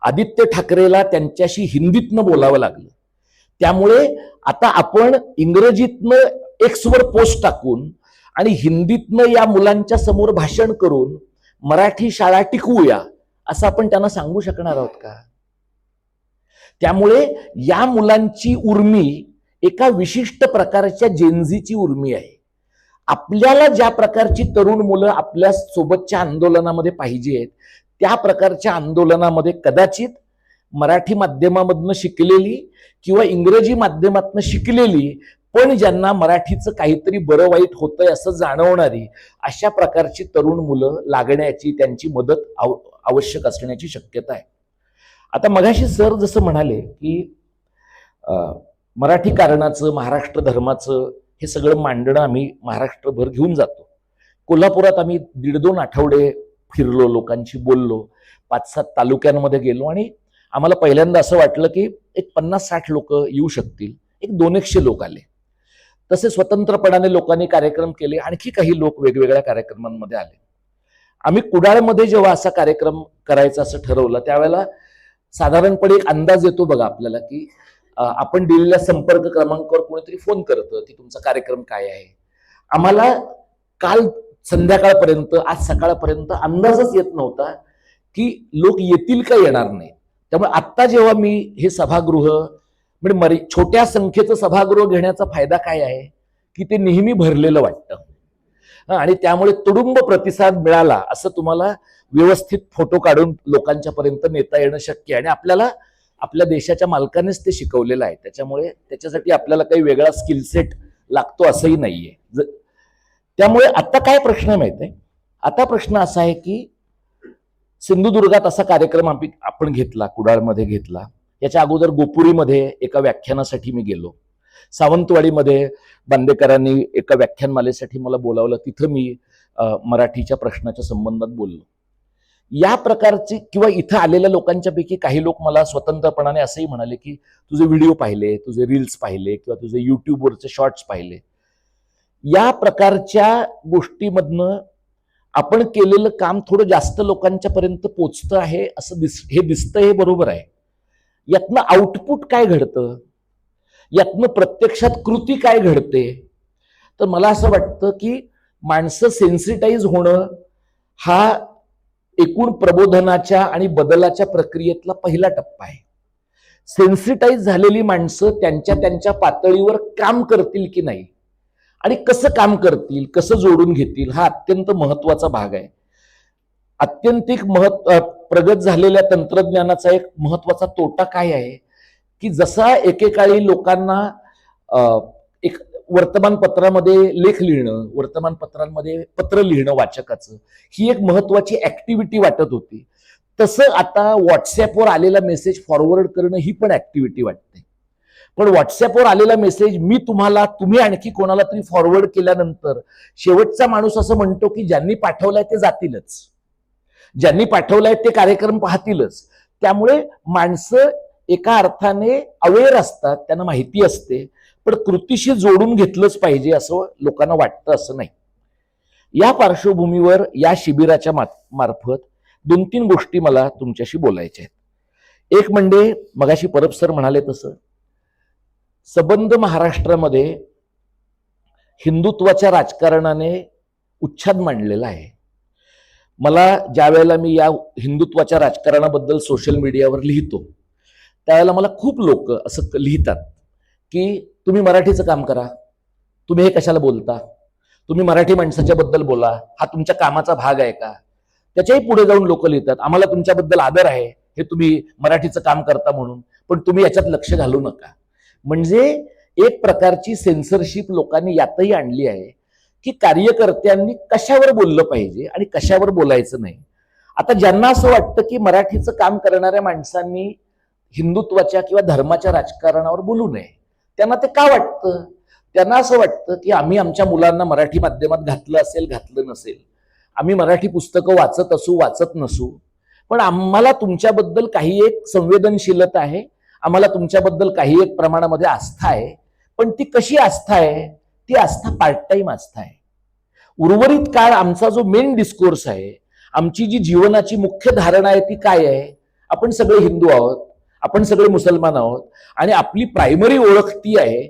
आदित्य ठाकरेला त्यांच्याशी हिंदीतनं बोलावं लागलं. त्यामुळे आता आपण इंग्रजीतनं एक्सवर पोस्ट टाकून आणि हिंदीतनं या मुलांच्या समोर भाषण करून मराठी शाळा टिकवूया असं आपण त्यांना सांगू शकणार आहोत का? त्यामुळे या मुलांची उर्मी एका विशिष्ट प्रकारच्या जेनझीची उर्मी आहे. आपल्याला ज्या प्रकारची तरुण मुलं आपल्या सोबतच्या आंदोलनामध्ये पाहिजेत त्या प्रकारच्या आंदोलनामध्ये कदाचित मराठी माध्यमामधनं शिकलेली किंवा इंग्रजी माध्यमातनं शिकलेली पण ज्यांना मराठीचं काहीतरी बरं वाईट होतंय असं जाणवणारी अशा प्रकारची तरुण मुलं लागण्याची, त्यांची मदत आवश्यक असण्याची शक्यता आहे. आता मगाशी सर जसं म्हणाले की मराठी कारणाचं, महाराष्ट्र धर्माचं हे सगळं मांडणं आम्ही महाराष्ट्रभर घेऊन जातो. कोल्हापुरात आम्ही 1.5-2 आठवडे फिरलो, लोकांशी बोललो, 5-7 तालुक्यांमध्ये गेलो आणि आम्हाला पहिल्यांदा असं वाटलं की एक 50-60 लोक येऊ शकतील. एक 200 लोक आले. तसे स्वतंत्रपणाने लोकांनी कार्यक्रम केले. आणखी काही लोक वेगवेगळ्या कार्यक्रमांमध्ये आले. आम्ही कुडाळमध्ये जेव्हा असा कार्यक्रम करायचा असं ठरवलं त्यावेळेला साधारणपणे एक अंदाज येतो बघा आपल्याला की आपण दिलेल्या संपर्क क्रमांकावर कोणीतरी फोन करतं की तुमचा कार्यक्रम काय आहे. आम्हाला काल संध्याकाळपर्यंत, आज सकाळपर्यंत अंदाजच येत नव्हता की लोक येतील का येणार नाही. त्यामुळे आत्ता जेव्हा मी हे सभागृह म्हणजे छोट्या संख्येचं सभागृह घेण्याचा फायदा काय आहे की ते नेहमी भरलेलं वाटतं आणि त्यामुळे तुडुंब प्रतिसाद मिळाला असं तुम्हाला व्यवस्थित फोटो काढून लोकांच्या पर्यंत नेता येणं शक्य आहे. आणि आपल्याला आपल्या देशाच्या मालकानेच ते शिकवलेलं आहे. त्याच्यामुळे त्याच्यासाठी आपल्याला काही वेगळा स्किलसेट लागतो असंही नाहीये. त्यामुळे आता काय प्रश्न माहित आहे, आता प्रश्न असा आहे की सिंधुदुर्गात असा कार्यक्रम आपण घेतला, कुडाळमध्ये घेतला. याच्या अगोदर गोपुरीमध्ये एका व्याख्यानासाठी मी गेलो. सावंतवाडीमध्ये बांदेकरांनी एका व्याख्यानमालेसाठी मला बोलावलं, तिथं मी मराठीच्या प्रश्नाच्या संबंधात बोललो. या प्रकारची किंवा इथं आलेल्या लोकांच्या पैकी काही लोक मला स्वतंत्रपणाने असंही म्हणाले की तुझे व्हिडिओ पाहिले, तुझे रील्स पाहिले किंवा तुझे युट्यूबवरचे शॉर्ट्स पाहिले. या प्रकारच्या गोष्टीमधनं आपण केलेलं काम थोडं जास्त लोकांच्या पर्यंत पोचतं आहे असं हे दिसतं, हे बरोबर आहे. यातनं आउटपुट काय घडतं, यातनं प्रत्यक्षात कृती काय घडते, तर मला असं वाटतं की माणसं सेन्सिटाईज होणं हा एकूण प्रबोधनाच्या आणि बदलाच्या प्रक्रियेतला पहिला टप्पा आहे. सेन्सिटाईज झालेली माणसं त्यांच्या त्यांच्या पातळीवर काम करतील की नाही आणि कसं काम करतील, कसं जोडून घेतील, हा अत्यंत महत्वाचा भाग आहे. अत्यंतिक प्रगत झालेल्या तंत्रज्ञानाचा एक महत्वाचा तोटा काय आहे की जसा एकेकाळी लोकांना एक वर्तमानपत्रामध्ये लेख लिहिणं, वर्तमानपत्रांमध्ये पत्र लिहिणं वाचकाचं ही एक महत्वाची ऍक्टिव्हिटी वाटत होती, तसं आता व्हॉट्सअपवर आलेला मेसेज फॉरवर्ड करणं ही पण ऍक्टिव्हिटी वाटते. पण व्हॉट्सअपवर आलेला मेसेज मी तुम्हाला, तुम्ही आणखी कोणाला तरी फॉरवर्ड केल्यानंतर शेवटचा माणूस असं म्हणतो की ज्यांनी पाठवलाय ते जातीलच, ज्यांनी पाठवलाय ते कार्यक्रम पाहतीलच. त्यामुळे माणसं एका अर्थाने अवेअर असतात, त्यांना माहिती असते, पण कृतीशी जोडून घेतलंच पाहिजे असं लोकांना वाटतं असं नाही. या पार्श्वभूमीवर या शिबिराच्या मार्फत 2-3 गोष्टी मला तुमच्याशी बोलायच्या आहेत. एक म्हणजे मगाशी परब सर म्हणाले तसं सबंध महाराष्ट्रामध्ये हिंदुत्वाच्या राजकारणाने उच्छाद मांडलेला आहे. मला ज्या वेळेला मी या हिंदुत्वाच्या राजकारणाबद्दल सोशल मीडियावर लिहितो त्यावेळेला मला खूप लोक असं लिहितात की तुम्ही मराठीचं काम करा, तुम्ही हे कशाला बोलता, तुम्ही मराठी माणसाच्या बद्दल बोला, हा तुमच्या कामाचा भाग आहे का. त्याच्याही पुढे जाऊन लोक लिहितात आम्हाला तुमच्याबद्दल आदर आहे, हे तुम्ही मराठीचं काम करता म्हणून, पण तुम्ही याच्यात लक्ष घालू नका. म्हणजे एक प्रकारची सेन्सरशिप लोकांनी यातही आणली आहे की कार्यकर्त्यांनी कशावर बोललं पाहिजे आणि कशावर बोलायचं नाही. आता ज्यांना असं वाटतं की मराठीचं काम करणाऱ्या माणसांनी हिंदुत्वाच्या किंवा धर्माच्या राजकारणावर बोलू नये, त्यांना ते का वाटतं, त्यांना असं वाटतं की आम्ही आमच्या मुलांना मराठी माध्यमात घातलं असेल, घातलं नसेल, आम्ही मराठी पुस्तकं वाचत असू, वाचत नसू, पण आम्हाला तुमच्याबद्दल काही एक संवेदनशीलता आहे, आम्हाला तुमच्याबद्दल काही एक प्रमाणामध्ये आस्था आहे. पण ती कशी आस्था आहे, ती आस्था पार्ट टाइम आस्था आहे. उर्वरित काळ आमचा जो मेन डिस्कोर्स आहे, आमची जी जीवनाची मुख्य धारणा आहे ती काय आहे, आपण सगळे हिंदू आहोत, आपण सगळे मुसलमान आहोत आणि आपली प्रायमरी ओळख ती आहे.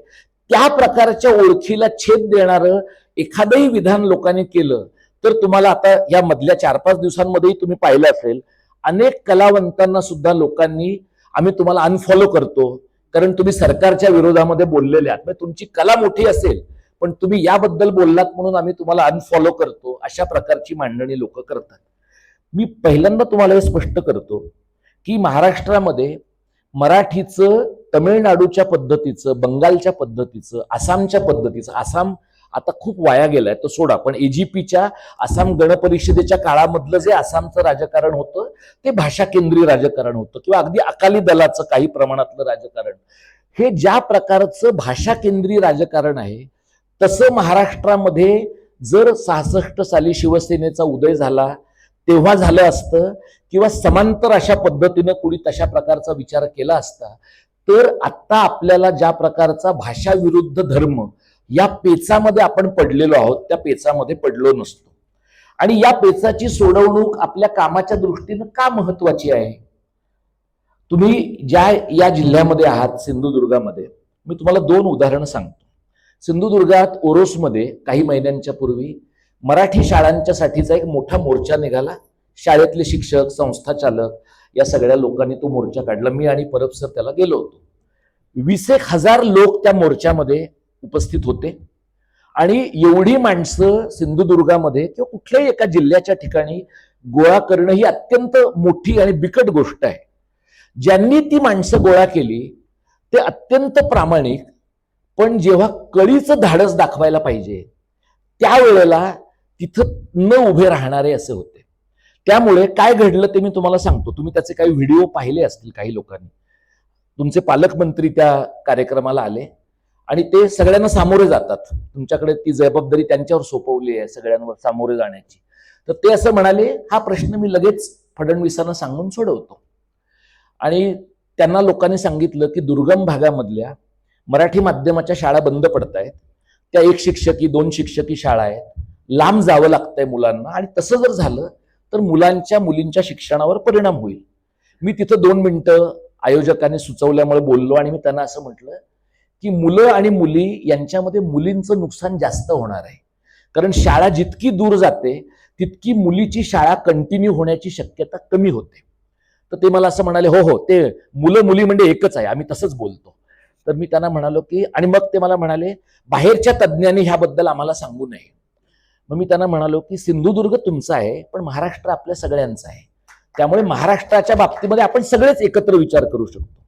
त्या प्रकारच्या ओळखीला छेद देणारं एखादंही विधान लोकांनी केलं तर तुम्हाला आता या मधल्या 4-5 दिवसांमध्येही तुम्ही पाहिलं असेल अनेक कलावंतांना सुद्धा लोकांनी आम्ही तुम्हाला अनफॉलो करतो कारण तुम्ही सरकारच्या विरोधामध्ये बोललेले आहात, म्हणजे तुमची कला मोठी असेल पण तुम्ही याबद्दल बोललात म्हणून आम्ही तुम्हाला अनफॉलो करतो, अशा प्रकारची मांडणी लोक करतात. मी पहिल्यांदा तुम्हाला हे स्पष्ट करतो की महाराष्ट्रामध्ये मराठीचं तमिळनाडूच्या पद्धतीचं, बंगालच्या पद्धतीचं, आसामच्या पद्धतीचं, आसाम आता खूप वाया गेलाय तो सोडा, पण एजीपीच्या आसाम गण परिषदेच्या काळामधलं जे आसामचं राजकारण होतं ते भाषा केंद्रीय राजकारण होतं किंवा अगदी अकाली दलाचं काही प्रमाणातलं राजकारण, हे ज्या प्रकारचं भाषा केंद्रीय राजकारण आहे तसं महाराष्ट्रामध्ये जर 66 साली शिवसेनेचा उदय झाला तेव्हा झालं असतं किंवा समांतर अशा पद्धतीनं कुणी तशा प्रकारचा विचार केला असता तर आता आपल्याला ज्या प्रकारचा भाषा विरुद्ध धर्म या पेचामध्ये आपण पडलेलो आहोत त्या पेचामध्ये पडलो नसतो. आणि या पेचाची सोडवणूक आपल्या कामाच्या दृष्टीनं का महत्वाची आहे. तुम्ही ज्या या जिल्ह्यामध्ये आहात सिंधुदुर्गामध्ये, मी तुम्हाला 2 उदाहरणं सांगतो. सिंधुदुर्गात ओरोसमध्ये काही महिन्यांच्या पूर्वी मराठी शाळांच्या साठीचा एक मोठा मोर्चा निघाला. शाळेतले शिक्षक, संस्थाचालक या सगळ्या लोकांनी तो मोर्चा काढला. मी आणि परब सर त्याला गेलो होतो. 20,000 लोक त्या मोर्चामध्ये उपस्थित होते आणि एवढी माणसं सिंधुदुर्गामध्ये किंवा कुठल्याही एका जिल्ह्याच्या ठिकाणी गोळा करणं ही अत्यंत मोठी आणि बिकट गोष्ट आहे. ज्यांनी ती माणसं गोळा केली ते अत्यंत प्रामाणिक, पण जेव्हा कळीचं धाडस दाखवायला पाहिजे त्यावेळेला तिथं न उभे राहणारे असे होते. त्यामुळे काय घडलं ते मी तुम्हाला सांगतो. तुम्ही त्याचे काही व्हिडिओ पाहिले असतील काही लोकांनी. तुमचे पालकमंत्री त्या कार्यक्रमाला आले आणि ते सगळ्यांना सामोरे जातात. तुमच्याकडे ती जबाबदारी त्यांच्यावर सोपवली आहे सगळ्यांवर सामोरे जाण्याची. तर ते असं म्हणाले, हा प्रश्न मी लगेच फडणवीसांना सांगून सोडवतो. आणि त्यांना लोकांनी सांगितलं की दुर्गम भागामधल्या मराठी माध्यमाच्या शाळा बंद पडतायत, त्या 1 शिक्षकी 2 शिक्षकी शाळा आहेत, लांब जावं लागतंय मुलांना आणि तसं जर झालं तर मुलींच्या शिक्षणावर परिणाम होईल. मी तिथं 2 मिनिटं आयोजकांनी सुचवल्यामुळे बोललो आणि मी त्यांना असं म्हटलं की मुलं आणि मुली यांच्यामध्ये मुलींचं नुकसान जास्त होणार आहे. कारण शाळा जितकी दूर जाते तितकी मुलीची शाळा कंटिन्यू होण्याची शक्यता कमी होते. तर ते मला असं म्हणाले, हो हो, ते मुलं मुली म्हणजे एकच आहे, आम्ही तसंच बोलतो. तर मी त्यांना म्हणालो की, आणि मग ते मला म्हणाले बाहेरच्या तज्ज्ञांनी ह्याबद्दल आम्हाला सांगू नये. मग मी त्यांना म्हणालो की सिंधुदुर्ग तुमचा आहे, पण महाराष्ट्र आपल्या सगळ्यांचा आहे. त्यामुळे महाराष्ट्राच्या बाबतीमध्ये आपण सगळेच एकत्र विचार करू शकतो.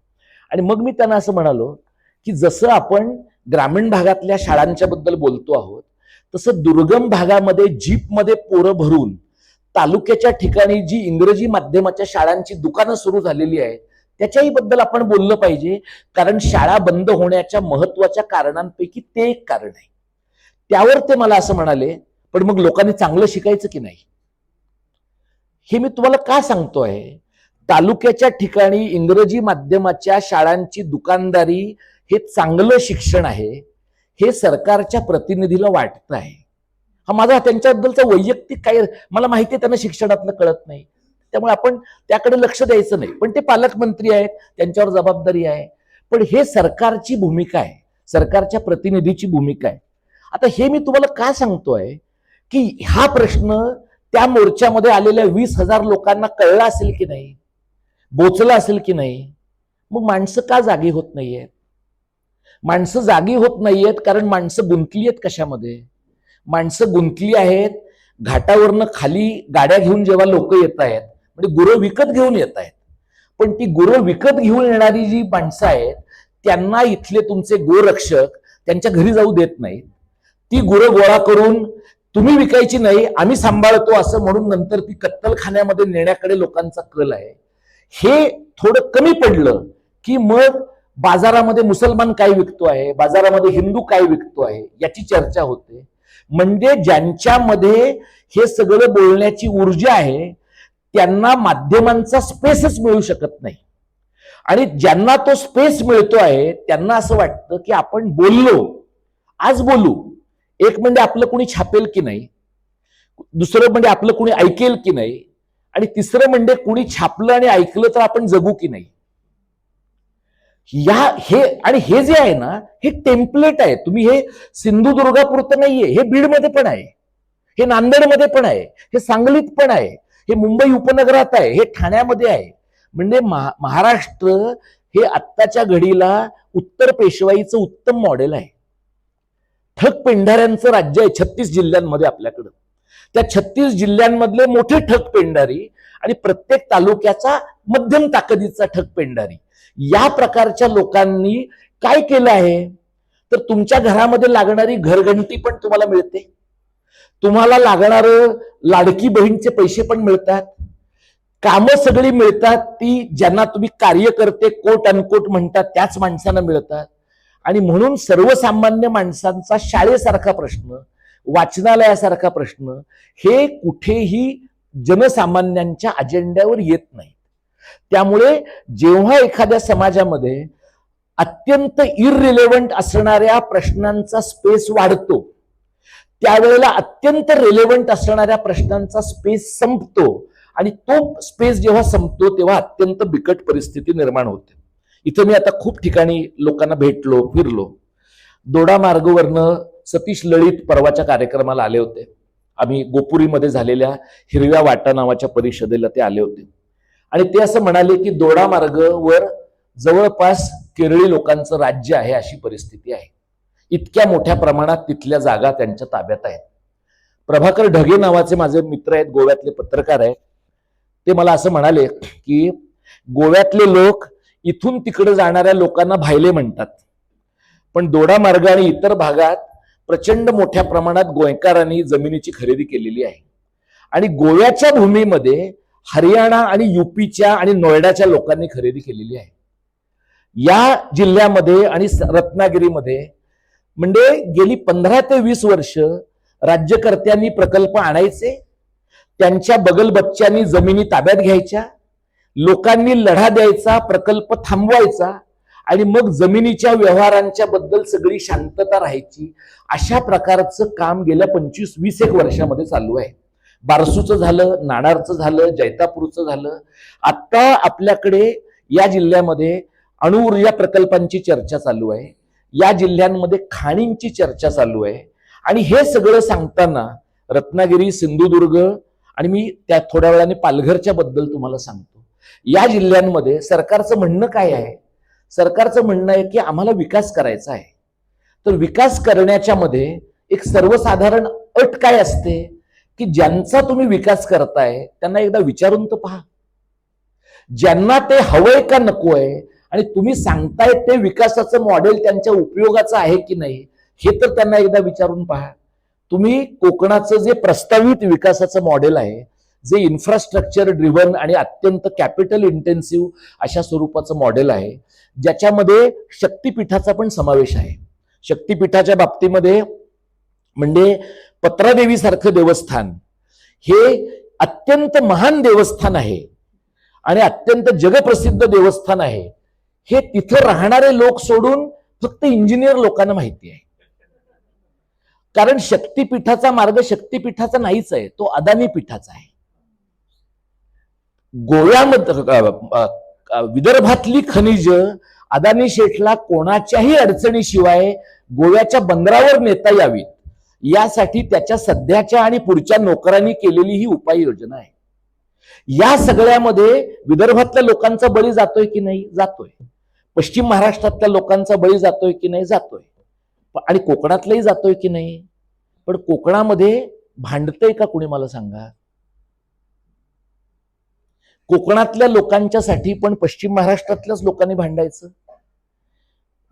आणि मग मी त्यांना असं म्हणालो की जसं आपण ग्रामीण भागातल्या शाळांच्या बद्दल बोलतो आहोत, तसं दुर्गम भागामध्ये जीपमध्ये पोरं भरून तालुक्याच्या ठिकाणी जी इंग्रजी माध्यमाच्या शाळांची दुकानं सुरू झालेली आहेत त्याच्याही बद्दल आपण बोललं पाहिजे. कारण शाळा बंद होण्याच्या महत्वाच्या कारणांपैकी ते एक कारण आहे. त्यावर ते मला असं म्हणाले, पण मग लोकांनी चांगलं शिकायचं की नाही? हे मी तुम्हाला का सांगतोय? तालुक्याच्या ठिकाणी इंग्रजी माध्यमाच्या शाळांची दुकानदारी हे चांगलं शिक्षण आहे हे सरकारच्या प्रतिनिधीला वाटत आहे. हा माझा त्यांच्याबद्दलचा वैयक्तिक काय, मला माहिती आहे त्यांना शिक्षणातलं कळत नाही, त्यामुळे आपण त्याकडे लक्ष द्यायचं नाही. पण ते पालकमंत्री आहेत, त्यांच्यावर जबाबदारी आहे. पण हे सरकारची भूमिका आहे, सरकारच्या प्रतिनिधीची भूमिका आहे. आता हे मी तुम्हाला का सांगतोय की हा प्रश्न त्या मोर्चामध्ये आलेल्या 20,000 लोकांना कळला असेल की नाही, बोचला असेल की नाही? मग माणसं का जागी होत नाहीयेत? माणसं जागी होत नाहीयेत कारण माणसं गुंतली आहेत कशामध्ये? माणसं गुंतली आहेत घाटावरनं खाली गाड्या घेऊन जेव्हा लोक येत आहेत, म्हणजे गुरं विकत घेऊन येत आहेत. पण ती गुरं विकत घेऊन येणारी जी माणसं आहेत त्यांना इथले तुमचे गोरक्षक त्यांच्या घरी जाऊ देत नाहीत. ती गुरं गोळा करून तुम्ही विकायची नाही, आम्ही सांभाळतो असं म्हणून नंतर ती कत्तलखान्यामध्ये नेण्याकडे लोकांचा कल आहे. हे थोडं कमी पडलं की मग बाजारामध्ये मुसलमान काय विकतो आहे, बाजारामध्ये हिंदू काय विकतो आहे याची चर्चा होते. म्हणजे ज्यांच्यामध्ये हे सगळं बोलण्याची ऊर्जा आहे त्यांना माध्यमांचा स्पेसच मिळू शकत नाही. आणि ज्यांना तो स्पेस मिळतो आहे त्यांना असं वाटतं की आपण बोललो, आज बोलू. एक म्हणजे आपलं कोणी छापेल की नाही, दुसरं म्हणजे आपलं कोणी ऐकेल की नाही, आणि तिसरं म्हणजे कोणी छापलं आणि ऐकलं तर आपण जगू की नाही. हे जे आहे ना हे टेम्पलेट आहे. तुम्ही हे सिंधुदुर्गापुरतं नाहीये, हे बीडमध्ये पण आहे, हे नांदेडमध्ये पण आहे, हे सांगलीत पण आहे, हे मुंबई उपनगरात आहे, हे ठाण्यामध्ये आहे. म्हणजे महाराष्ट्र हे आत्ताच्या घडीला उत्तर पेशवाईचं उत्तम मॉडेल आहे. ठग पेंढाऱ्यांचं राज्य आहे 36 जिल्ह्यांमध्ये आपल्याकडं. त्या 36 जिल्ह्यांमधले मोठे ठग पेंढारी आणि प्रत्येक तालुक्याचा मध्यम ताकदीचा ठग पेंढारी, या प्रकारच्या लोकांनी काय केलं आहे तर तुमच्या घरामध्ये लागणारी घरघंटी पण तुम्हाला मिळते, तुम्हाला लागणार लाडकी बहीणचे पैसे पण मिळतात, कामं सगळी मिळतात ती ज्यांना तुम्ही कार्यकर्ते कोट अनकोट म्हणतात त्याच माणसांना मिळतात. आणि म्हणून सर्वसामान्य माणसांचा शाळेसारखा प्रश्न, वाचनालयासारखा प्रश्न हे कुठेही जनसामान्यांच्या अजेंड्यावर येत नाही. त्यामुळे जेव्हा एखाद्या समाजामध्ये अत्यंत इररिलेव्हंट असणाऱ्या प्रश्नांचा स्पेस वाढतो त्यावेळेला अत्यंत रिलेव्हंट असणाऱ्या प्रश्नांचा स्पेस संपतो, आणि तो स्पेस जेव्हा संपतो तेव्हा अत्यंत बिकट परिस्थिती निर्माण होते. इथं मी आता खूप ठिकाणी लोकांना भेटलो, फिरलो. दोडा मार्गवरनं सतीश लळित परवाच्या कार्यक्रमाला आले होते. आम्ही गोपुरीमध्ये झालेल्या हिरव्या वाटा नावाच्या परिषदेला ते आले होते. आणि ते असं म्हणाले की दोडा मार्गवर जवळपास केरळी लोकांचं राज्य आहे अशी परिस्थिती आहे. इतक्या मोठ्या प्रमाणात तिथल्या जागा त्यांच्या ताब्यात आहेत. प्रभाकर ढगे नावाचे माझे मित्र आहेत, गोव्यातले पत्रकार आहेत. ते मला असं म्हणाले की गोव्यातले लोक इथून तिकडे जाणाऱ्या लोकांना भायले म्हणतात, पण दोडा मार्ग आणि इतर भागात प्रचंड मोठ्या प्रमाणात गोयकारांनी जमिनीची खरेदी केलेली आहे. आणि गोव्याच्या भूमीमध्ये हरियाणा आणि युपीच्या आणि नोएडाच्या लोकांनी खरेदी केलेली आहे. या जिल्ह्यामध्ये आणि रत्नागिरीमध्ये म्हणजे गेली 15 ते 20 वर्ष राज्यकर्त्यांनी प्रकल्प आणायचे, त्यांच्या बगलबच्च्यांनी जमिनी ताब्यात घ्यायच्या, लोकांनी लढा द्यायचा, प्रकल्प थांबवायचा, आणि मग जमिनीच्या व्यवहारांच्या बद्दल सगळी शांतता राहायची. अशा प्रकारचं काम गेल्या 25-20 वर्षामध्ये चालू आहे. बारसूचं झालं, नाणारचं झालं, जैतापूरचं झालं. आता आपल्याकडे या जिल्ह्यामध्ये अणुऊर्जा प्रकल्पांची चर्चा चालू आहे, या जिल्ह्यांमध्ये खाणींची चर्चा चालू आहे. आणि हे सगळं सांगताना रत्नागिरी, सिंधुदुर्ग आणि मी त्या थोड्या वेळाने पालघरच्या बद्दल तुम्हाला सांगतो. या जिल्ह्यांमध्ये सरकारचं म्हणणं काय आहे? सरकारचं म्हणणं आहे की आम्हाला विकास करायचा आहे. तर विकास करण्याच्या मध्ये एक सर्वसाधारण अट काय असते की ज्यांचा तुम्ही विकास करताय त्यांना एकदा विचारून तर पहा, ज्यांना ते हवंय का नको आहे आणि तुम्ही सांगताय ते विकासाचं मॉडेल त्यांच्या उपयोगाचं आहे की नाही हे तर त्यांना एकदा विचारून पहा. तुम्ही कोकणाचं जे प्रस्तावित विकासाचं मॉडेल आहे, जे इन्फ्रास्ट्रक्चर ड्रिव्हन आणि अत्यंत कॅपिटल इंटेन्सिव्ह अशा स्वरूपाचं मॉडेल आहे, ज्याच्यामध्ये शक्तिपीठाचा पण समावेश आहे. शक्तिपीठाच्या बाबतीमध्ये म्हणजे पत्रादेवी सारखं देवस्थान हे अत्यंत महान देवस्थान आहे आणि अत्यंत जगप्रसिद्ध देवस्थान आहे. हे तिथं राहणारे लोक सोडून फक्त इंजिनियर लोकांना माहिती आहे. कारण शक्तिपीठाचा मार्ग शक्तिपीठाचा नाहीच आहे, तो अदानी पीठाचा आहे. गोव्यामध्ये विदर्भातली खनिज अदानी शेठला कोणाच्याही अडचणीशिवाय गोव्याच्या बंदरावर नेता यावीत यासाठी त्याच्या सध्याच्या आणि पुढच्या नोकरांनी केलेली ही उपाययोजना आहे. या सगळ्यामध्ये विदर्भातल्या लोकांचा बळी जातोय की नाही? जातोय. पश्चिम महाराष्ट्रातल्या लोकांचा बळी जातोय की नाही? जातोय. आणि कोकणातलाही जातोय की नाही? पण कोकणामध्ये भांडतंय का कुणी? मला सांगा. कोकणातल्या लोकांच्यासाठी पण पश्चिम महाराष्ट्रातल्याच लोकांनी भांडायचं,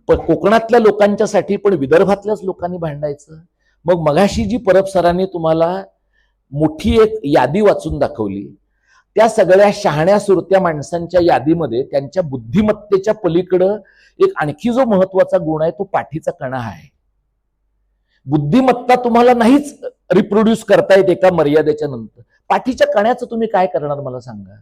पण कोकणातल्या लोकांच्यासाठी पण विदर्भातल्याच लोकांनी भांडायचं. मग मगाशी जी परब सरांनी तुम्हाला मोठी एक यादी वाचून दाखवली, त्या सगळ्या शहाण्या सुरत्या माणसांच्या यादीमध्ये त्यांच्या बुद्धिमत्तेच्या पलीकडं एक आणखी जो महत्वाचा गुण आहे तो पाठीचा कणा आहे. बुद्धिमत्ता तुम्हाला नाहीच रिप्रोड्यूस करता येते एका मर्यादेच्या नंतर. पाठीच्या कण्याचं तुम्ही काय करणार मला सांगा.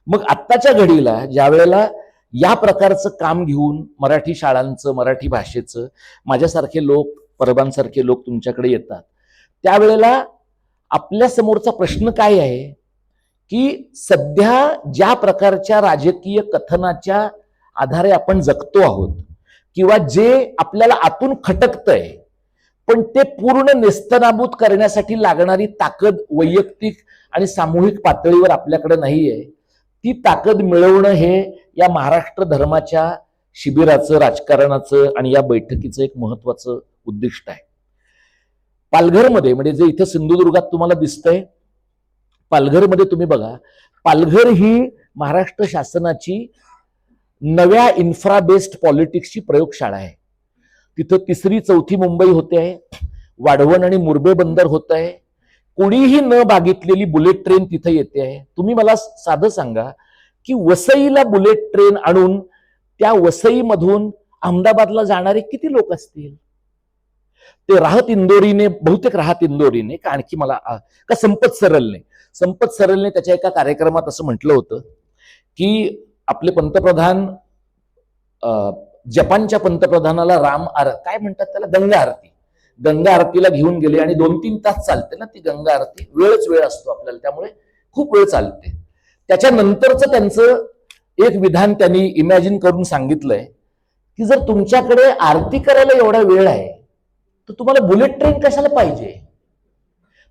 मग आत्ताच्या घडीला ज्या वेळेला या प्रकारचं काम घेऊन मराठी शाळांचं, मराठी भाषेचं माझ्यासारखे लोक, परबांसारखे लोक तुमच्याकडे येतात, त्यावेळेला आपल्या समोरचा प्रश्न काय आहे की सध्या ज्या प्रकारच्या राजकीय कथनाच्या आधारे आपण जगतो आहोत किंवा जे आपल्याला आतून खटकतंय, पण ते पूर्ण नेस्तनाबूत करण्यासाठी लागणारी ताकद वैयक्तिक आणि सामूहिक पातळीवर आपल्याकडे नाहीये. ती ताकद मिळवणं हे या महाराष्ट्र धर्माच्या शिबिराचं, राजकारणाचं आणि या बैठकीचं एक महत्वाचं उद्दिष्ट आहे. पालघरमध्ये म्हणजे जे इथं सिंधुदुर्गात तुम्हाला दिसतंय, पालघरमध्ये तुम्ही बघा, पालघर ही महाराष्ट्र शासनाची नव्या इन्फ्रा बेस्ड पॉलिटिक्सची प्रयोगशाळा आहे. तिथं 3री 4थी मुंबई होते आहे, वाढवण आणि मुरबे बंदर होत आहे, कोणीही न बागितलेली बुलेट ट्रेन तिथे येते आहे. तुम्ही मला साधं सांगा की वसईला बुलेट ट्रेन आणून त्या वसईमधून अहमदाबादला जाणारे किती लोक असतील? ते राहत इंदोरीने, बहुतेक राहत इंदोरीने का आणखी मला का संपत सरलने त्याच्या एका कार्यक्रमात असं म्हटलं होतं की आपले पंतप्रधान जपानच्या पंतप्रधानाला काय म्हणतात त्याला, गंगा आरतीला घेऊन गेले आणि 2-3 तास चालते ना ती गंगा आरती. वेळ असतो आपल्याला, त्यामुळे खूप वेळ चालते. त्याच्यानंतरचं त्यांचं एक विधान त्यांनी इमॅजिन करून सांगितलंय की जर तुमच्याकडे आरती करायला एवढा वेळ आहे तर तुम्हाला बुलेट ट्रेन कशाला पाहिजे?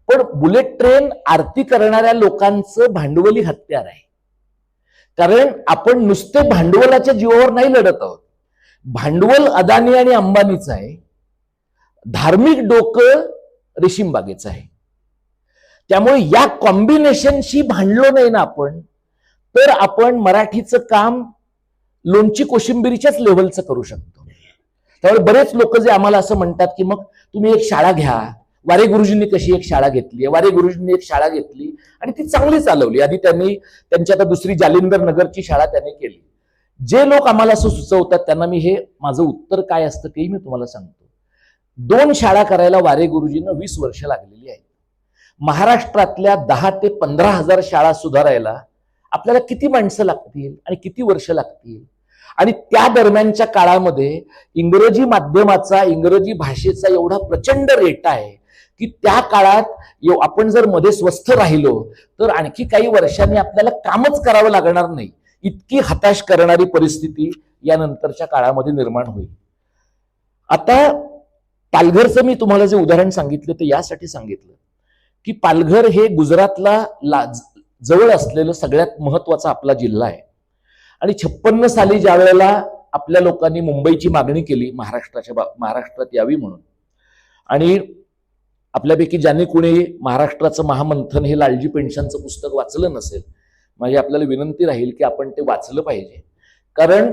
पण बुलेट ट्रेन आरती करणाऱ्या लोकांचं भांडवली हत्यार आहे. कारण आपण नुसते भांडवलाच्या जीवावर नाही लढत आहोत. भांडवल अदानी आणि अंबानीचं आहे, धार्मिक डोकं रेशीम बागेचं आहे. त्यामुळे या कॉम्बिनेशनशी भांडलो नाही ना आपण, तर आपण मराठीचं काम लोणची कोशिंबिरीच्याच लेव्हलचं करू शकतो. त्यामुळे बरेच लोक जे आम्हाला असं म्हणतात की मग तुम्ही एक शाळा घ्या, वारे गुरुजींनी कशी एक शाळा घेतली, वारे गुरुजींनी एक शाळा घेतली आणि ती चांगली चालवली. आधी त्यांनी त्यांची आता दुसरी जालिंदर नगरची शाळा त्यांनी केली. जे लोक आम्हाला असं सुचवतात त्यांना मी हे माझं उत्तर काय असतं ते मी तुम्हाला सांगतो. 2 शाळा करायला वारे गुरुजींना 20 वर्ष लागलेली आहेत. महाराष्ट्रातल्या 10 ते 15 हजार शाळा सुधारायला आपल्याला किती माणसं लागतील आणि किती वर्ष लागतील? आणि त्या दरम्यानच्या काळामध्ये इंग्रजी माध्यमाचा, इंग्रजी भाषेचा एवढा प्रचंड रेट आहे की त्या काळात आपण जर मध्ये स्वस्थ राहिलो तर आणखी काही वर्षांनी आपल्याला कामच करावं लागणार नाही, इतकी हताश करणारी परिस्थिती या नंतरच्या काळामध्ये निर्माण होईल. आता पालघरचं मी तुम्हाला जे उदाहरण सांगितलं ते यासाठी सांगितलं की पालघर हे गुजरातला जवळ असलेलं सगळ्यात महत्वाचा आपला जिल्हा आहे. आणि 56 साली ज्या वेळेला आपल्या लोकांनी मुंबईची मागणी केली महाराष्ट्रात यावी म्हणून, आणि आपल्यापैकी ज्यांनी कोणी महाराष्ट्राचं महामंथन हे लालजी पेन्शनचं पुस्तक वाचलं नसेल, माझी आपल्याला विनंती राहील की आपण ते वाचलं पाहिजे. कारण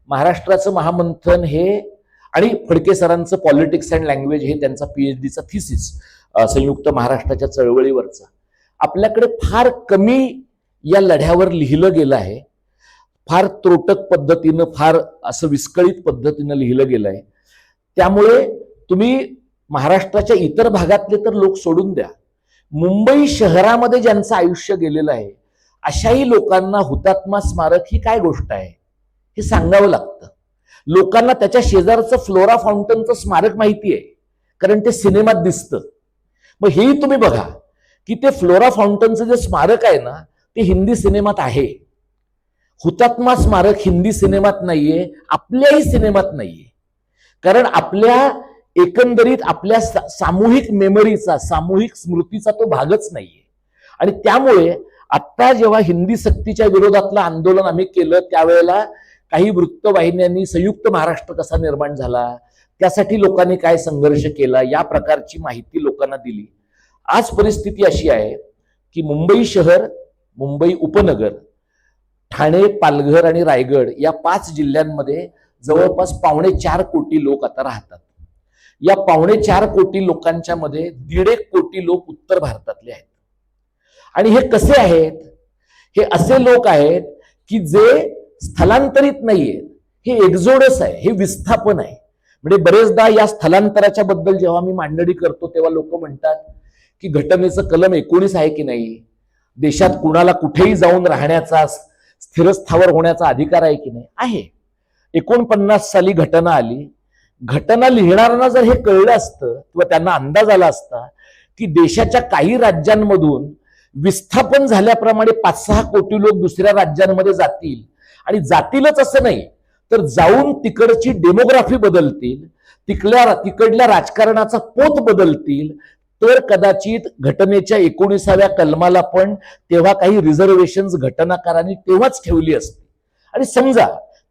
महाराष्ट्राचं महामंथन हे आणि फडके सरांचं पॉलिटिक्स अँड लँग्वेज हे त्यांचा PhDचा थिसिस संयुक्त महाराष्ट्राच्या चळवळीवरचा, आपल्याकडे फार कमी या लढ्यावर लिहिलं गेलं आहे. फार त्रोटक पद्धतीनं, फार असं विस्कळीत पद्धतीनं लिहिलं गेलं आहे. त्यामुळे तुम्ही महाराष्ट्राच्या इतर भागातले तर लोक सोडून द्या, मुंबई शहरामध्ये ज्यांचं आयुष्य गेलेलं आहे अशाही लोकांना हुतात्मा स्मारक ही काय गोष्ट आहे हे सांगावं लागतं. लोकांना त्याच्या शेजारचं फ्लोरा फाउंटनचं स्मारक माहिती आहे, कारण ते सिनेमात दिसतं. मग हेही तुम्ही बघा की ते फ्लोरा फाउंटनचं जे स्मारक आहे ना, ते हिंदी सिनेमात आहे. हुतात्मा स्मारक हिंदी सिनेमात नाहीये, आपल्याही सिनेमात नाहीये. कारण आपल्या एकंदरीत आपल्या सामूहिक मेमरीचा, सामूहिक स्मृतीचा तो भागच नाहीये. आणि त्यामुळे आता जेव्हा हिंदी सक्तीच्या विरोधातलं आंदोलन आम्ही केलं, त्यावेळेला काही वृत्तवाहिन्यांनी संयुक्त महाराष्ट्र कसा निर्माण झाला, त्यासाठी लोकांनी काय संघर्ष केला, या प्रकारची माहिती लोकांना दिली. आज परिस्थिती अशी आहे की मुंबई शहर, मुंबई उपनगर, ठाणे, पालघर आणि रायगड या 5 जिल्ह्यांमध्ये जवळपास 4.25 कोटी लोक आता राहतात. या 4.25 कोटी लोकांच्या मध्ये 1.5 कोटी लोक उत्तर भारतातले आहेत. आणि हे कसे आहेत? हे असे लोक आहेत की जे स्थलांतरित नाहीये, हे एक्झोडस आहे, हे विस्थापन आहे. म्हणजे बरेचदा या स्थलांतराच्या बद्दल जेव्हा मी मांडणी करतो तेव्हा लोक म्हणतात की घटनेचं कलम 19 आहे की नाही, देशात कुणाला कुठेही जाऊन राहण्याचा, स्थिरस्थावर होण्याचा अधिकार आहे की नाही. आहे. 49 साली घटना आली. घटना लिहिणाऱ्यांना जर हे कळलं असतं किंवा त्यांना अंदाज आला असता की देशाच्या काही राज्यांमधून विस्थापन झाल्याप्रमाणे 5-6 कोटी लोक दुसऱ्या राज्यांमध्ये जातील, आणि जातीलच असं नाही तर जाऊन तिकडची डेमोग्राफी बदलतील, तिकडल्या राजकारणाचा पोत बदलतील, तर कदाचित घटनेच्या 19व्या कलमाला पण तेव्हा काही रिझर्वेशन्स घटनाकारांनी तेव्हाच ठेवली असती. आणि समजा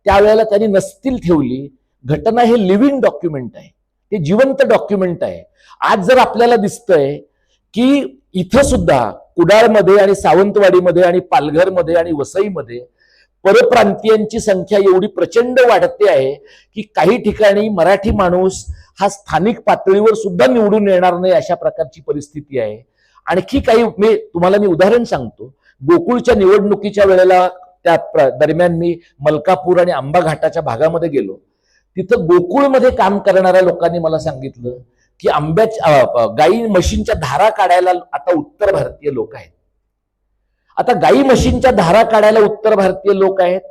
त्यावेळेला त्यांनी नसतील ठेवली, घटना हे लिव्हिंग डॉक्युमेंट आहे, ते जिवंत डॉक्युमेंट आहे. आज जर आपल्याला दिसतंय की इथं सुद्धा कुडाळमध्ये आणि सावंतवाडीमध्ये आणि पालघरमध्ये आणि वसईमध्ये परप्रांतीयांची संख्या एवढी प्रचंड वाढते आहे की काही ठिकाणी मराठी माणूस हा स्थानिक पातळीवर सुद्धा निवडून येणार नाही, अशा प्रकारची परिस्थिती आहे. आणखी काही तुम्हाला मी उदाहरण सांगतो. गोकुळच्या निवडणुकीच्या वेळेला त्या दरम्यान मी मलकापूर आणि आंबा घाटाच्या भागामध्ये गेलो. तिथं गोकुळमध्ये काम करणाऱ्या लोकांनी मला सांगितलं की गाई म्हशींच्या धारा काढायला आता उत्तर भारतीय लोक आहेत. आता गाई म्हशींच्या धारा काढायला उत्तर भारतीय लोक आहेत,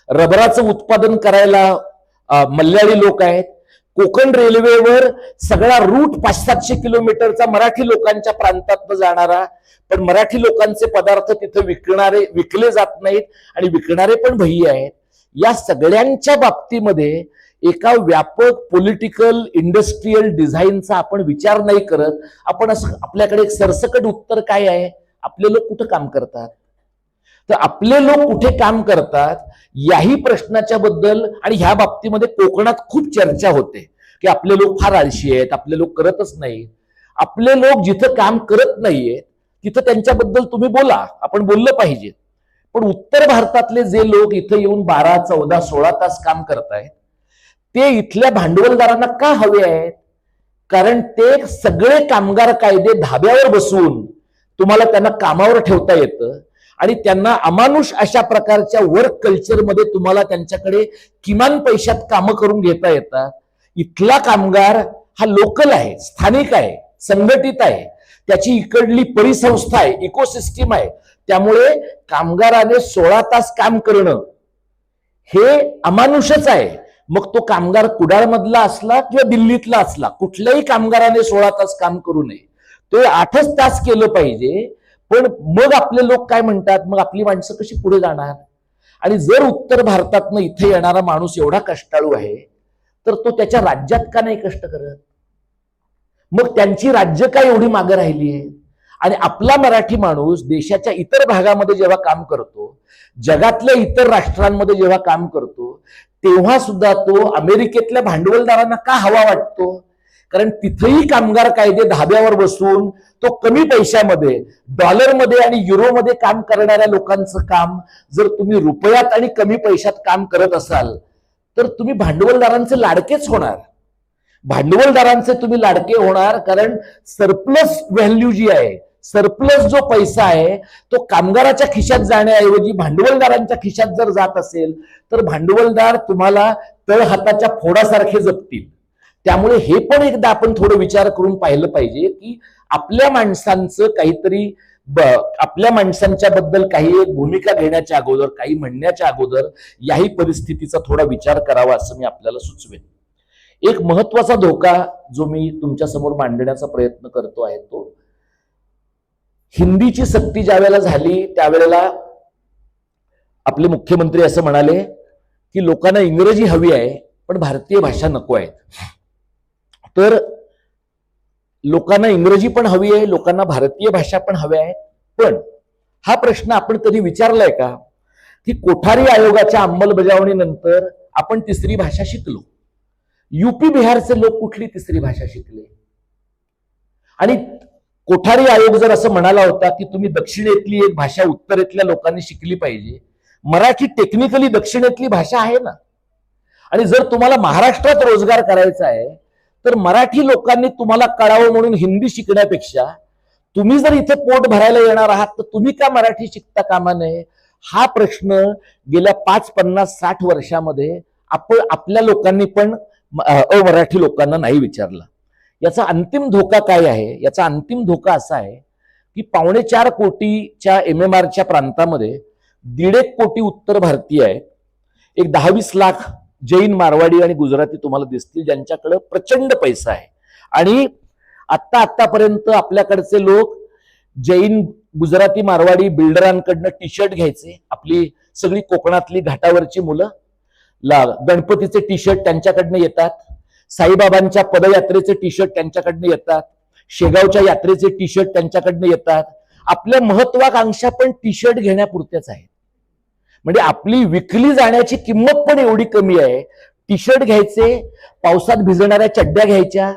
रबराचं उत्पादन करायला मल्याळी लोक आहेत. कोकण रेल्वेवर सगळा रूट 500-700 किलोमीटरचा मराठी लोकांच्या प्रांतात जाणारा, पण मराठी लोकांचे पदार्थ तिथे विकले जात नाहीत आणि विकणारे पण भय्य आहेत. या सगळ्यांच्या बाबतीमध्ये एका व्यापक पॉलिटिकल इंडस्ट्रियल डिझाईनचा आपण विचार नाही करत. आपण असं, आपल्याकडे एक सरसकट उत्तर काय आहे? आपले लोक कुठे काम करतात? तर आपले लोक कुठे काम करतात याही प्रश्नाच्या बद्दल आणि ह्या बाबतीमध्ये कोकणात खूप चर्चा होते की आपले लोक फार आळशी आहेत, आपले लोक करतच नाहीत. आपले लोक जिथं काम करत नाहीयेत तिथं त्यांच्याबद्दल तुम्ही बोला, आपण बोललं पाहिजे. पण उत्तर भारतातले जे लोक इथं येऊन 12, 14, 16 तास काम करतायत ते इथल्या भांडवलदारांना का हवे आहेत? कारण ते सगळे कामगार कायदे धाब्यावर बसवून तुम्हाला त्यांना कामावर ठेवता येतं आणि त्यांना अमानुष अशा प्रकारच्या वर्क कल्चरमध्ये तुम्हाला त्यांच्याकडे किमान पैशात कामं करून घेता येतात. इथला कामगार हा लोकल आहे, स्थानिक आहे, संघटित आहे, त्याची इकडली परिसंस्था आहे, इकोसिस्टीम आहे. त्यामुळे कामगाराने 16 तास काम करणं हे अमानुषच आहे. मग तो कामगार कुडाळमधला असला किंवा दिल्लीतला असला, कुठल्याही कामगाराने 16 तास काम करू नये. तो 8च तास केलं पाहिजे. पण मग आपले लोक काय म्हणतात, मग आपली माणसं कशी पुढे जाणार? आणि जर उत्तर भारतातनं इथे येणारा माणूस एवढा कष्टाळू आहे तर तो त्याच्या राज्यात का नाही कष्ट करत? मग त्यांची राज्य का एवढी मागे राहिली आहे? आणि आपला मराठी माणूस देशाच्या इतर भागामध्ये जेव्हा काम करतो, जगातल्या इतर राष्ट्रांमध्ये जेव्हा काम करतो, तेव्हा सुद्धा तो अमेरिकेतल्या भांडवलदारांना का हवा वाटतो? कारण तिथेही कामगार कायदे धाब्यावर बसून तो कमी पैशामध्ये डॉलरमध्ये आणि युरोमध्ये काम करणाऱ्या लोकांचं काम जर तुम्ही रुपयात आणि कमी पैशात काम करत असाल तर तुम्ही भांडवलदारांचे लाडकेच होणार. भांडवलदारांचे तुम्ही लाडके होणार कारण सरप्लस व्हॅल्यू जी आहे, सरप्लस जो पैसा आहे तो कामगाराच्या खिशात जाण्याऐवजी भांडवलदारांच्या खिशात जर जात असेल तर भांडवलदार तुम्हाला तळहाताच्या फोडासारखे जपतील. त्यामुळे हे पण एकदा आपण थोडं विचार करून पाहिलं पाहिजे की आपल्या माणसांचं काहीतरी आपल्या माणसांच्या बद्दल काही एक भूमिका घेण्याच्या अगोदर, काही म्हणण्याच्या अगोदर याही परिस्थितीचा थोडा विचार करावा असं मी आपल्याला सुचवेन. एक महत्वाचा धोका जो मी तुमच्या समोर मांडण्याचा प्रयत्न करतो आहे तो हिंदीची सक्ती ज्यावेळेला झाली त्यावेळेला आपले मुख्यमंत्री असं म्हणाले की लोकांना इंग्रजी हवी आहे पण भारतीय भाषा नको आहे. तर लोकांना इंग्रजी पण हवी आहे, लोकांना भारतीय भाषा पण हवी आहे. पण हा प्रश्न आपण कधी विचारलाय का की कोठारी आयोगाच्या अंमलबजावणीनंतर आपण तिसरी भाषा शिकलो. युपी बिहारचे लोक कुठली तिसरी भाषा शिकले? आणि कोठारी आयोग जर असं म्हणाला होता की तुम्ही दक्षिणेतली एक भाषा उत्तरेतल्या लोकांनी शिकली पाहिजे, मराठी टेक्निकली दक्षिणेतली भाषा आहे ना. आणि जर तुम्हाला महाराष्ट्रात रोजगार करायचा आहे तर मराठी लोकांनी तुम्हाला कळावं म्हणून हिंदी शिकण्यापेक्षा तुम्ही जर इथे पोट भरायला येणार आहात तर तुम्ही का मराठी शिकता कामा नये? हा प्रश्न गेल्या 5, 50, 60 वर्षामध्ये आपण आपल्या लोकांनी पण अमराठी लोकांना नाही विचारला. याचा अंतिम धोका काय आहे? याचा अंतिम धोका असा आहे की 4.25 कोटीच्या MMRच्या प्रांतामध्ये 1.5 कोटी उत्तर भारतीय आहेत. एक 10-20 लाख जैन, मारवाडी आणि गुजराती तुम्हाला दिसतील ज्यांच्याकडे प्रचंड पैसा आहे. आणि आतापर्यंत आपल्याकडचे लोक जैन, गुजराती, मारवाडी बिल्डरांकडनं टी शर्ट घ्यायचे. आपली सगळी कोकणातली घाटावरची मुलं गणपतीचे टी शर्ट त्यांच्याकडनं येतात, साईबाबांच्या पदयात्रेचे टी शर्ट त्यांच्याकडनं येतात, शेगावच्या यात्रेचे टी शर्ट त्यांच्याकडनं येतात. आपल्या महत्वाकांक्षा पण टी शर्ट घेण्यापुरत्याच आहेत. म्हणजे आपली विकली जाण्याची किंमत पण एवढी कमी आहे. टी शर्ट घ्यायचे, पावसात भिजणाऱ्या चड्ड्या घ्यायच्या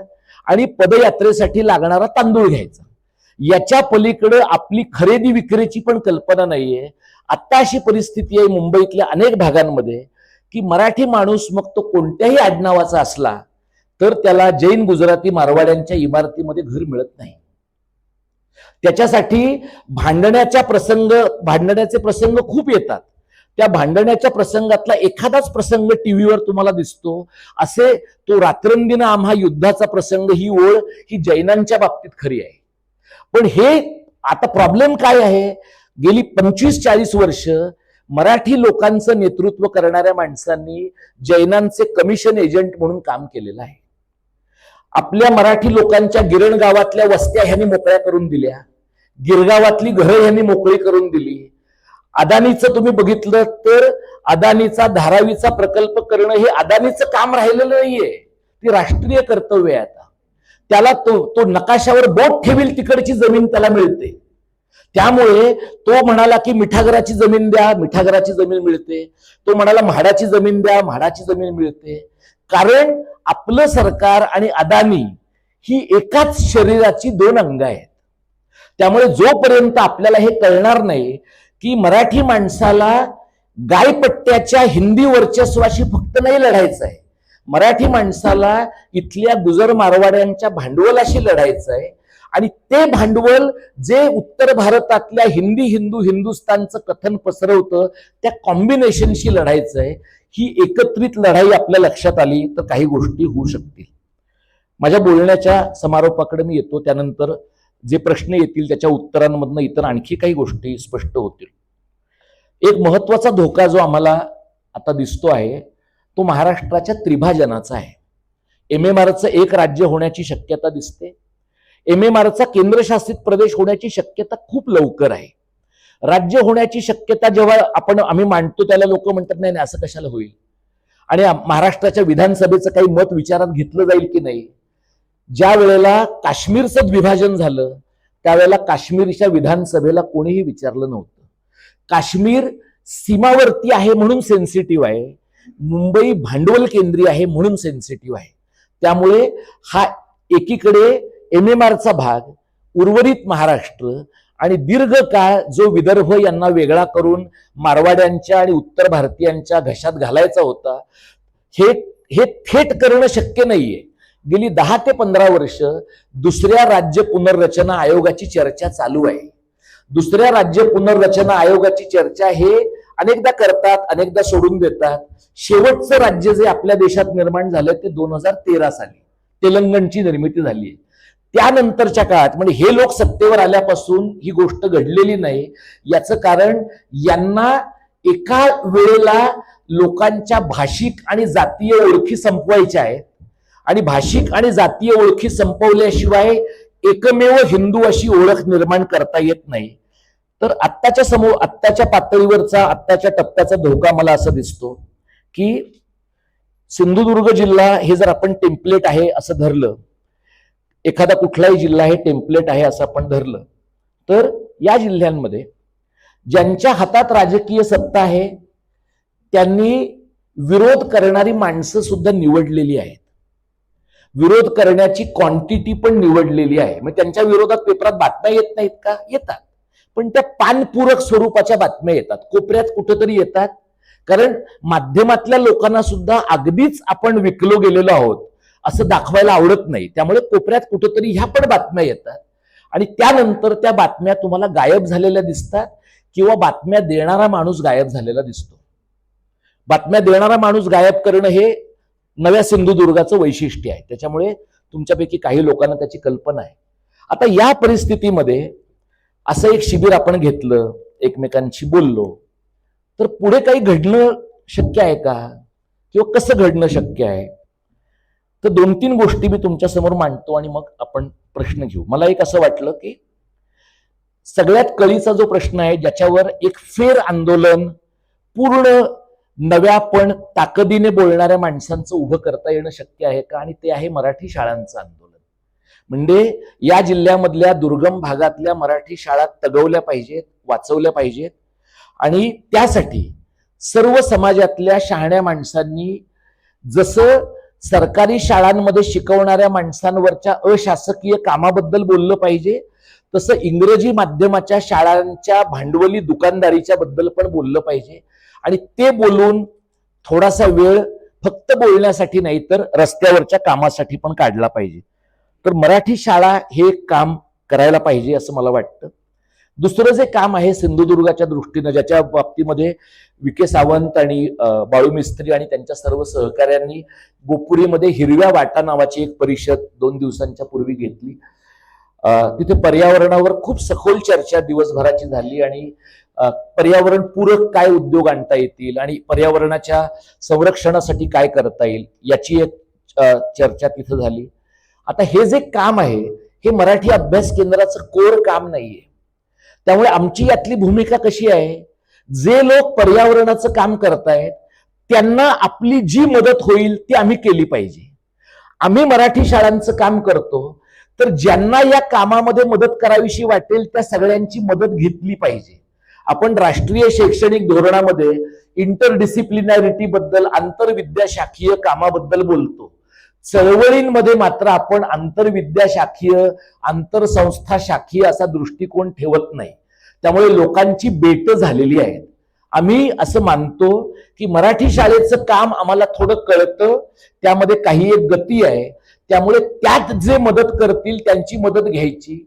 आणि पदयात्रेसाठी लागणारा तांदूळ घ्यायचा. याच्या पलीकडे आपली खरेदी विक्रीची पण कल्पना नाहीये. आता अशी परिस्थिती आहे मुंबईतल्या अनेक भागांमध्ये की मराठी माणूस मग तो कोणत्याही आडनावाचा असला तर त्याला जैन, गुजराती, मारवाड्यांच्या इमारतीमध्ये घर मिळत नाही. त्याच्यासाठी भांडण्याचे प्रसंग खूप येतात. त्या भांडण्याच्या प्रसंगातला एखादाच प्रसंग टीव्हीवर तुम्हाला दिसतो. असे तो रात्रंदिन आम्हा युद्धाचा प्रसंग ही ओळ ही जैनांच्या बाबतीत खरी आहे. पण हे आता प्रॉब्लेम काय आहे? गेली 25-40 वर्ष मराठी लोकांचं नेतृत्व करणाऱ्या माणसांनी जैनांचे कमिशन एजंट म्हणून काम केलेलं आहे. आपल्या मराठी लोकांच्या गिरण गावातल्या वस्त्या ह्यांनी मोकळ्या करून दिल्या, गिरगावातली घरं ह्यांनी मोकळी करून दिली. अदानीचं तुम्ही बघितलं तर अदानीचा धारावीचा प्रकल्प करणं हे अदानीचं काम राहिलेलं नाहीये, ती राष्ट्रीय कर्तव्य आहे. आता त्याला तो नकाशावर बोट ठेवील तिकडची जमीन त्याला मिळते. त्यामुळे तो म्हणाला की मिठागराची जमीन द्या, मिठागराची जमीन मिळते. तो म्हणाला म्हाडाची जमीन द्या, म्हाडाची जमीन मिळते. कारण आपलं सरकार आणि अदानी ही एकाच शरीराची 2 अंग आहेत. त्यामुळे जोपर्यंत आपल्याला हे कळणार नाही की मराठी माणसाला गायपट्ट्याच्या हिंदी वर्चस्वाशी फक्त नाही लढायचं आहे, मराठी माणसाला इथल्या गुजर मारवाड्यांच्या भांडवलाशी लढायचं आहे. आणि ते भांडवल जे उत्तर भारतातल्या हिंदी हिंदुस्थानचं कथन पसरवतं त्या कॉम्बिनेशनशी लढायचं आहे. ही एकत्रित लढाई आपल्या लक्षात आली तर काही गोष्टी होऊ शकतील. माझ्या बोलण्याच्या समारोपाकडे मी येतो. त्यानंतर जे प्रश्न येतील त्याच्या उत्तरांमधनं इतर आणखी काही गोष्टी स्पष्ट होतील. एक महत्वाचा धोका जो आम्हाला आता दिसतो आहे तो महाराष्ट्राच्या त्रिभाजनाचा आहे. MMRचं एक राज्य होण्याची शक्यता दिसते. MMRचा केंद्रशासित प्रदेश होण्याची शक्यता खूप लवकर आहे. राज्य होण्याची शक्यता जेव्हा आम्ही मांडतो त्याला लोक म्हणतात नाही नाही असं कशाला होईल, आणि महाराष्ट्राच्या विधानसभेचं काही मत विचारात घेतलं जाईल की नाही. ज्या वेळेला काश्मीरचं विभाजन झालं त्यावेळेला काश्मीरच्या विधानसभेला कोणीही विचारलं नव्हतं. काश्मीर सीमावर्ती आहे म्हणून सेन्सिटिव्ह आहे, मुंबई भांडवल केंद्रीय आहे म्हणून सेन्सिटिव्ह आहे. त्यामुळे हा एकीकडे MMRचा भाग, उर्वरित महाराष्ट्र आणि दीर्घकाळ जो विदर्भ यांना वेगळा करून मारवाड्यांच्या आणि उत्तर भारतीयांच्या घशात घालायचा होता, हे थेट करणं शक्य नाहीये. गेली 10 ते 15 वर्ष दुसऱ्या राज्य पुनर्रचना आयोगाची चर्चा चालू आहे. दुसऱ्या राज्य पुनर्रचना आयोगाची चर्चा हे अनेकदा करतात, अनेकदा सोडून देतात. शेवटचं राज्य जे आपल्या देशात निर्माण झालं ते 2013 साली तेलंगणची निर्मिती झाली. त्यानंतरच्या काळात म्हणजे हे लोक सत्तेवर आल्यापासून ही गोष्ट घडलेली नाही. याचं कारण यांना एका वेळेला लोकांच्या भाषिक आणि जातीय ओळखी संपवायच्या आहेत आणि भाषिक आणि जातीय ओळखी संपवल्याशिवाय एकमेव हिंदू अशी ओळख निर्माण करता येत नाही. तर आत्ताच्या पातळीवरचा, आत्ताच्या टप्प्याचा धोका मला असं दिसतो की सिंधुदुर्ग जिल्हा हे जर आपण टेम्पलेट आहे असं धरलं, एखादा कुठलाही जिल्हा हे टेम्पलेट आहे असं आपण धरलं, तर या जिल्ह्यांमध्ये ज्यांच्या हातात राजकीय सत्ता आहे त्यांनी विरोध करणारी माणसं सुद्धा निवडलेली आहेत. विरोध करण्याची क्वांटिटी पण निवडलेली आहे. मग त्यांच्या विरोधात पेपरात बातम्या येत नाहीत का? येतात, पण त्या पानपूरक स्वरूपाच्या बातम्या येतात, कोपऱ्यात कुठेतरी येतात. कारण माध्यमातल्या लोकांना सुद्धा अगदीच आपण विकलो गेलेलो आहोत असं दाखवायला आवडत नाही. त्यामुळे कोपऱ्यात कुठेतरी ह्या पण बातम्या येतात आणि त्यानंतर त्या बातम्या तुम्हाला गायब झालेल्या दिसतात किंवा बातम्या देणारा माणूस गायब झालेला दिसतो. बातम्या देणारा माणूस गायब करणं हे नव्या सिंधुदुर्गाचं वैशिष्ट्य आहे. त्याच्यामुळे तुमच्यापैकी काही लोकांना त्याची कल्पना आहे. आता या परिस्थितीमध्ये असं एक शिबिर आपण घेतलं, एकमेकांशी बोललो, तर पुढे काही घडणं शक्य आहे का किंवा कसं घडणं शक्य आहे? तर 2-3 गोष्टी मी तुमच्या समोर मांडतो आणि मग आपण प्रश्न घेऊ. मला एक असं वाटलं की सगळ्यात कळीचा जो प्रश्न आहे ज्याच्यावर एक फेर आंदोलन पूर्ण नव्या पण ताकदीने बोलणाऱ्या माणसांचं उभं करता येणं शक्य आहे का, आणि ते आहे मराठी शाळांचं आंदोलन. म्हणजे या जिल्ह्यामधल्या दुर्गम भागातल्या मराठी शाळा तगवल्या पाहिजेत, वाचवल्या पाहिजेत आणि त्यासाठी सर्व समाजातल्या शहाण्या माणसांनी जसं सरकारी शाळांमध्ये शिकवणाऱ्या माणसांवरच्या अशासकीय कामाबद्दल बोललं पाहिजे, तसं इंग्रजी माध्यमाच्या शाळांच्या भांडवली दुकानदारीच्या बद्दल पण बोललं पाहिजे. आणि ते बोलून थोडासा वेळ फक्त बोलण्यासाठी नाही तर रस्त्यावरच्या कामासाठी पण काढला पाहिजे. तर मराठी शाळा हे काम करायला पाहिजे असं मला वाटतं. दुसरं जे काम आहे सिंधुदुर्गाच्या दृष्टीनं, ज्याच्या बाबतीमध्ये विखे सावंत आणि बाळू मिस्त्री आणि त्यांच्या सर्व सहकाऱ्यांनी गोपुरीमध्ये हिरव्या वाटा नावाची एक परिषद 2 दिवसांच्या पूर्वी घेतली. तिथे पर्यावरणावर खूप सखोल चर्चा दिवसभराची झाली आणि पर्यावरण पूरक काय उद्योग आणता येतील आणि पर्यावरणाच्या संरक्षणासाठी काय करता येईल याची एक चर्चा तिथं झाली. आता हे जे काम आहे हे मराठी अभ्यास केंद्राचं कोर काम नाहीये. त्यामुळे आमची यातली भूमिका कशी आहे, जे लोक पर्यावरणाचं काम करतायत त्यांना आपली जी मदत होईल ती आम्ही केली पाहिजे. आम्ही मराठी शाळांचं काम करतो तर ज्यांना या कामामध्ये मदत करावीशी वाटेल त्या सगळ्यांची मदत घेतली पाहिजे. आपण राष्ट्रीय शैक्षणिक धोरणामध्ये इंटरडिसिप्लिनॅरिटी बद्दल, आंतरविद्याशाखीय कामाबद्दल बोलतो. चळवळींमध्ये मात्र आपण आंतरविद्याशाखीय, आंतरसंस्था शाखीय असा दृष्टिकोन ठेवत नाही. त्यामुळे लोकांची बेट झालेली आहेत. आम्ही असं मानतो की मराठी शाळेचं काम आम्हाला थोडं कळतं, त्यामध्ये काही एक गती आहे. त्यामुळे त्यात जे मदत करतील त्यांची मदत घ्यायची.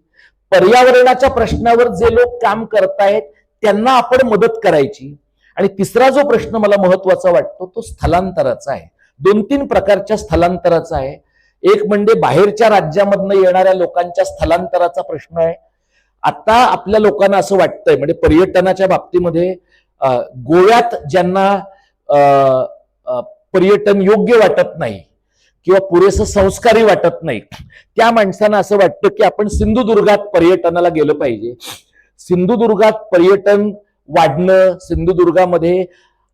पर्यावरणाच्या प्रश्नावर जे लोक काम करतायत त्यांना आपण मदत करायची. आणि तिसरा जो प्रश्न मला महत्वाचा वाटतो तो स्थलांतराचा आहे. 2-3 प्रकारच्या स्थलांतराचा आहे. एक म्हणजे बाहेरच्या राज्यामधनं येणाऱ्या लोकांच्या स्थलांतराचा प्रश्न आहे. आता आपल्या लोकांना असं वाटतंय, म्हणजे पर्यटनाच्या बाबतीमध्ये गोव्यात ज्यांना पर्यटन योग्य वाटत नाही किंवा पुरेसं संस्कारी वाटत नाही त्या माणसांना असं वाटतं की आपण सिंधुदुर्गात पर्यटनाला गेलं पाहिजे. सिंधुदुर्गात पर्यटन वाढणं, सिंधुदुर्गामध्ये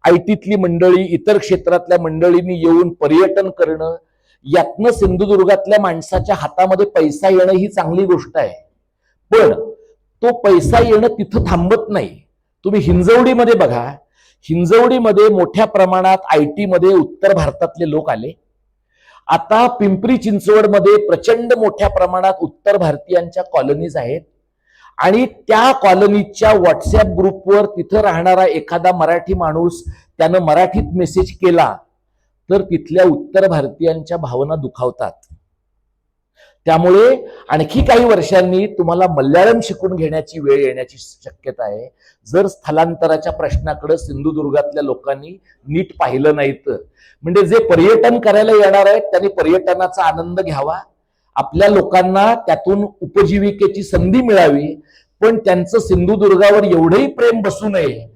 आयटीतली मंडळी, इतर क्षेत्रातल्या मंडळींनी येऊन पर्यटन करणं, यातनं सिंधुदुर्गातल्या माणसाच्या हातामध्ये पैसा येणं ही चांगली गोष्ट आहे. पण तो पैसा येणं तिथं थांबत नाही. तुम्ही हिंजवडीमध्ये बघा, हिंजवडीमध्ये मोठ्या प्रमाणात IT मध्ये उत्तर भारतातले लोक आले. आता पिंपरी चिंचवडमध्ये प्रचंड मोठ्या प्रमाणात उत्तर भारतीयांच्या कॉलनीज आहेत आणि त्या कॉलनीच्या व्हॉट्सअप ग्रुपवर तिथं राहणारा एखादा मराठी माणूस त्यानं मराठीत मेसेज केला तर तिथल्या उत्तर भारतीयांच्या भावना दुखावतात. त्यामुळे आणखी काही वर्षांनी तुम्हाला मल्याळम शिकून घेण्याची वेळ येण्याची शक्यता आहे, जर स्थलांतराच्या प्रश्नाकडे सिंधुदुर्गातल्या लोकांनी नीट पाहिलं नाही तर. म्हणजे जे पर्यटन करायला येणार आहेत त्यांनी पर्यटनाचा आनंद घ्यावा, आपल्या लोकांना त्यातून उपजीविकेची संधी मिळावी, पण त्यांचं सिंधुदुर्गावर एवढंही प्रेम बसू नये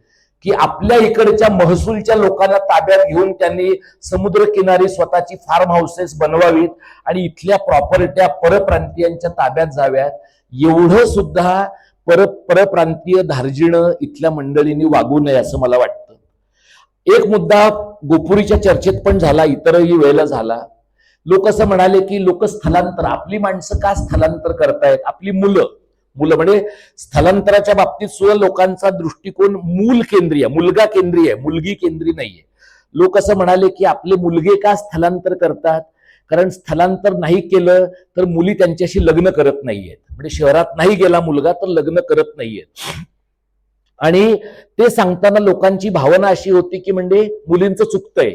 की आपल्या इकडच्या महसूलच्या लोकांना ताब्यात घेऊन त्यांनी समुद्रकिनारी स्वतःची फार्म हाऊसेस बनवावीत आणि इथल्या प्रॉपर्ट्या परप्रांतीयांच्या ताब्यात जाव्यात. एवढं सुद्धा परप्रांतीय धार्जिणं इथल्या मंडळींनी वागू नये असं मला वाटतं. एक मुद्दा गोपुरीच्या चर्चेत पण झाला, इतरही वेळेला झाला. लोक असं म्हणाले की लोक स्थलांतर, आपली माणसं का स्थलांतर करतायत, आपली मुलं म्हणजे स्थलांतराच्या बाबतीत सुद्धा लोकांचा दृष्टिकोन मूल केंद्रीय, मुलगा केंद्रीय, मुलगी केंद्रीय नाहीये. लोक असं म्हणाले की आपले मुलगे का स्थलांतर करतात, कारण स्थलांतर नाही केलं तर मुली त्यांच्याशी लग्न करत नाहीयेत. म्हणजे शहरात नाही गेला मुलगा तर लग्न करत नाहीयेत. आणि ते सांगताना लोकांची भावना अशी होती की म्हणजे मुलींचं चुकतंय,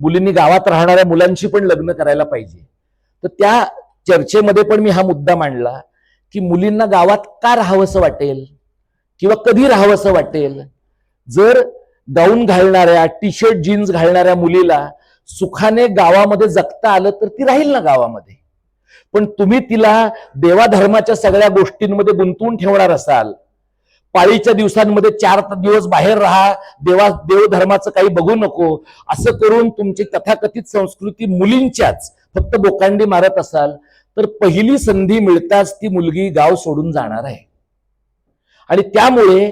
मुलींनी गावात राहणाऱ्या मुलांशी पण लग्न करायला पाहिजे. तर त्या चर्चेमध्ये पण मी हा मुद्दा मांडला की मुलींना गावात का राहावंसं वाटेल किंवा कधी राहावंसं वाटेल. जर गाऊन घालणाऱ्या, टी शर्ट जीन्स घालणाऱ्या मुलीला सुखाने गावामध्ये जगता आलं तर ती राहील ना गावामध्ये. पण तुम्ही तिला देवाधर्माच्या सगळ्या गोष्टींमध्ये गुंतवून ठेवणार असाल, पाळीच्या दिवसांमध्ये 4 दिवस बाहेर राहा, देवधर्माचं काही बघू नको असं करून तुमची तथाकथित संस्कृती मुलींच्याच फक्त बोकांडी मारत असाल तर पहिली संधी मिळताच ती मुलगी गाव सोडून जाणार आहे. आणि त्यामुळे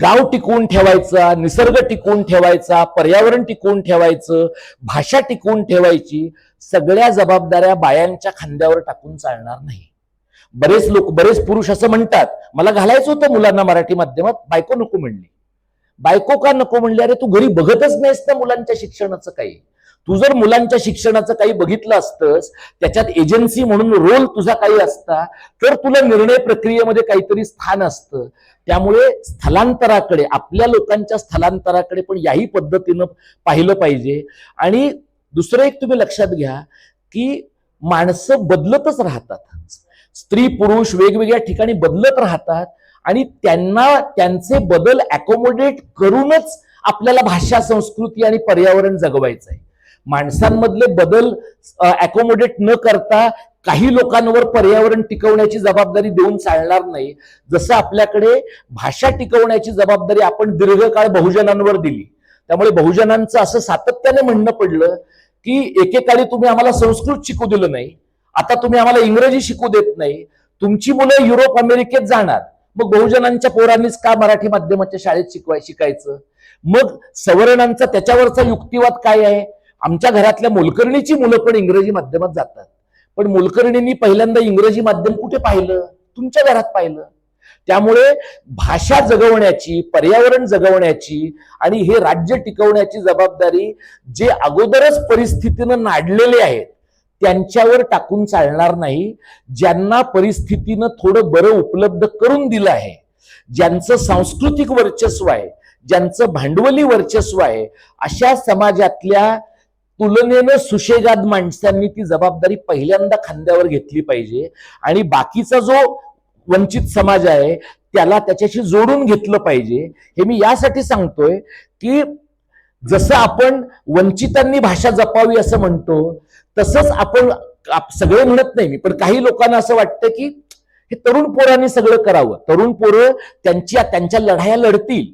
गाव टिकवून ठेवायचा, निसर्ग टिकवून ठेवायचा, पर्यावरण टिकवून ठेवायचं, भाषा टिकवून ठेवायची सगळ्या जबाबदाऱ्या बायांच्या खांद्यावर टाकून चालणार नाही. बरेच पुरुष असं म्हणतात, मला घालायचं होतं मुलांना मराठी माध्यमात, बायको नको म्हणली. बायको का नको म्हणली? अरे तू घरी बघतच नाहीस ना मुलांच्या शिक्षणाचं काही. तू जर मुलांच्या शिक्षणाचं काही बघितलं असतंस, त्याच्यात एजन्सी म्हणून रोल तुझा काही असता तर तुला निर्णय प्रक्रियेमध्ये काहीतरी स्थान असतं. त्यामुळे स्थलांतराकडे, आपल्या लोकांच्या स्थलांतराकडे पण याही पद्धतीनं पाहिलं पाहिजे. आणि दुसरं एक तुम्ही लक्षात घ्या की माणसं बदलतच राहतात, स्त्री पुरुष वेगवेगळ्या ठिकाणी बदलत राहतात आणि त्यांना त्यांचे बदल अकोमोडेट करूनच आपल्याला भाषा, संस्कृती आणि पर्यावरण जगवायचं आहे. माणसांमधले बदल अकोमोडेट न करता काही लोकांवर पर्यावरण टिकवण्याची जबाबदारी देऊन चालणार नाही. जसं आपल्याकडे भाषा टिकवण्याची जबाबदारी आपण दीर्घकाळ बहुजनांवर दिली, त्यामुळे बहुजनांचं असं सातत्याने म्हणणं पडलं की एकेकाळी तुम्ही आम्हाला संस्कृत शिकू दिलं नाही, आता तुम्ही आम्हाला इंग्रजी शिकू देत नाही, तुमची मुलं युरोप अमेरिकेत जाणार, मग बहुजनांच्या पोरांनीच का मराठी माध्यमाच्या शाळेत शिकायचं. मग सवर्णांचा त्याच्यावरचा युक्तिवाद काय आहे, आमच्या घरातल्या मोलकर्णीची मुलं पण इंग्रजी माध्यमात जातात, पण मोलकर्णींनी पहिल्यांदा इंग्रजी माध्यम कुठे पाहिलं? तुमच्या घरात पाहिलं. त्यामुळे भाषा जगवण्याची, पर्यावरण जगवण्याची आणि हे राज्य टिकवण्याची जबाबदारी जे अगोदरच परिस्थितीनं नाडलेले आहेत त्यांच्यावर टाकून चालणार नाही. ज्यांना परिस्थितीनं थोडं बरं उपलब्ध करून दिलं आहे, ज्यांचं सांस्कृतिक वर्चस्व आहे, ज्यांचं भांडवली वर्चस्व आहे, अशा समाजातल्या तुलनेनं सुशेगाद माणसांनी ती जबाबदारी पहिल्यांदा खांद्यावर घेतली पाहिजे आणि बाकीचा जो वंचित समाज आहे त्याला त्याच्याशी जोडून घेतलं पाहिजे. हे मी यासाठी सांगतोय की जसं आपण वंचितांनी भाषा जपावी असं म्हणतो, तसंच आपण सगळे म्हणत नाही मी, पण काही लोकांना असं वाटतं की हे तरुण पोरांनी सगळं करावं, तरुण पोरं त्यांच्या लढाया लढतील.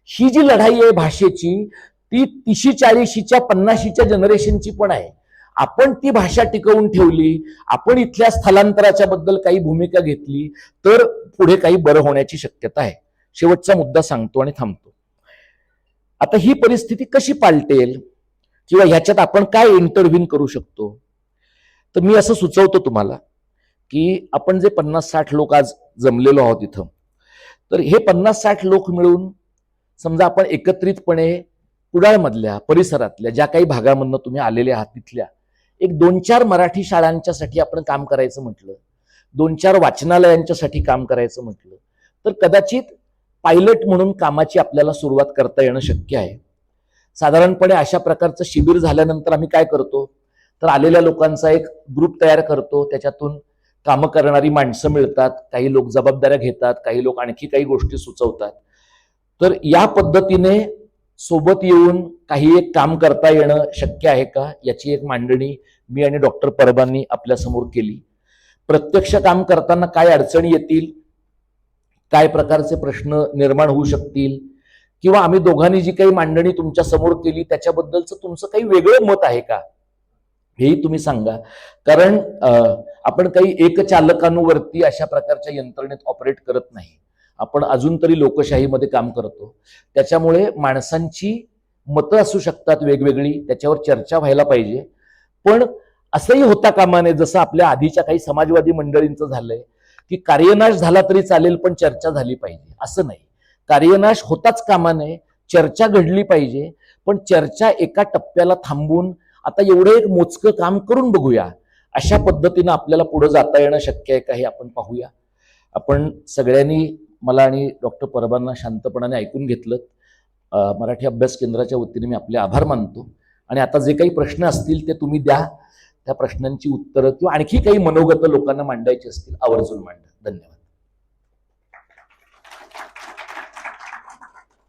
ही जी लढाई आहे भाषेची ती 30, 40, 50च्या जनरेशनची पण आहे. आपण ती भाषा टिकवून ठेवली, आपण इथल्या स्थलांतराच्या बद्दल काही भूमिका घेतली तर पुढे काही बरं होण्याची शक्यता आहे. शेवटचा मुद्दा सांगतो आणि थांबतो. आता ही परिस्थिती कशी पालटेल किंवा ह्याच्यात आपण काय इंटरव्ह्यून करू शकतो, तर मी असं सुचवतो तुम्हाला की आपण जे 50-60 लोक आज जमलेलो आहोत इथं, तर हे 50-60 लोक मिळून समजा आपण एकत्रितपणे कुडाळमधल्या परिसरातल्या ज्या काही भागामधनं तुम्ही आलेले आहात तिथल्या एक 2-4 मराठी शाळांच्यासाठी आपण काम करायचं म्हटलं, 2-4 वाचनालयांच्यासाठी काम करायचं म्हटलं, तर कदाचित पायलट म्हणून कामाची आपल्याला सुरुवात करता येणं शक्य आहे. साधारणपणे अशा प्रकारचं शिबिर झाल्यानंतर आम्ही काय करतो, तर आलेल्या लोकांचा एक ग्रुप तयार करतो, त्याच्यातून कामं करणारी माणसं मिळतात, काही लोक जबाबदाऱ्या घेतात, काही लोक आणखी काही गोष्टी सुचवतात. तर या पद्धतीने सोबत येऊन काही एक काम करता येणं शक्य आहे का, याची एक मांडणी मी आणि डॉक्टर परबांनी आपल्यासमोर केली. प्रत्यक्ष काम करताना काय अडचणी येतील, काय प्रकारचे प्रश्न निर्माण होऊ शकतील, किंवा आम्ही दोघांनी जी काही मांडणी तुमच्या समोर केली त्याच्याबद्दलचं तुमचं काही वेगळं मत आहे का, हेही तुम्ही सांगा. कारण आपण काही एकचालकांवरती अशा प्रकारच्या यंत्रणेत ऑपरेट करत नाही. आपण अजून तरी लोकशाहीमध्ये काम करतो. त्याच्यामुळे माणसांची मतं असू शकतात वेगवेगळी, त्याच्यावर चर्चा व्हायला पाहिजे. पण असंही होता कामा नये, जसं आपल्या आधीच्या काही समाजवादी मंडळींचं झालंय की कार्यनाश झाला तरी चालेल पण चर्चा झाली पाहिजे. असं नाही, कार्यनाश होताच कामा नये, चर्चा घडली पाहिजे. पण चर्चा एका टप्प्याला थांबून आता एवढं एक मोजकं काम करून बघूया, अशा पद्धतीनं आपल्याला पुढे जाता येणं शक्य आहे का हे आपण पाहूया. आपण सगळ्यांनी मला आणि डॉक्टर परबांना शांतपणाने ऐकून घेतलं. मराठी अभ्यास केंद्राच्या वतीने मी आपले आभार मानतो. आणि आता जे काही प्रश्न असतील ते तुम्ही द्या. त्या प्रश्नांची उत्तरं किंवा आणखी काही मनोगत लोकांना मांडायची असतील आवर्जून मांडा. धन्यवाद.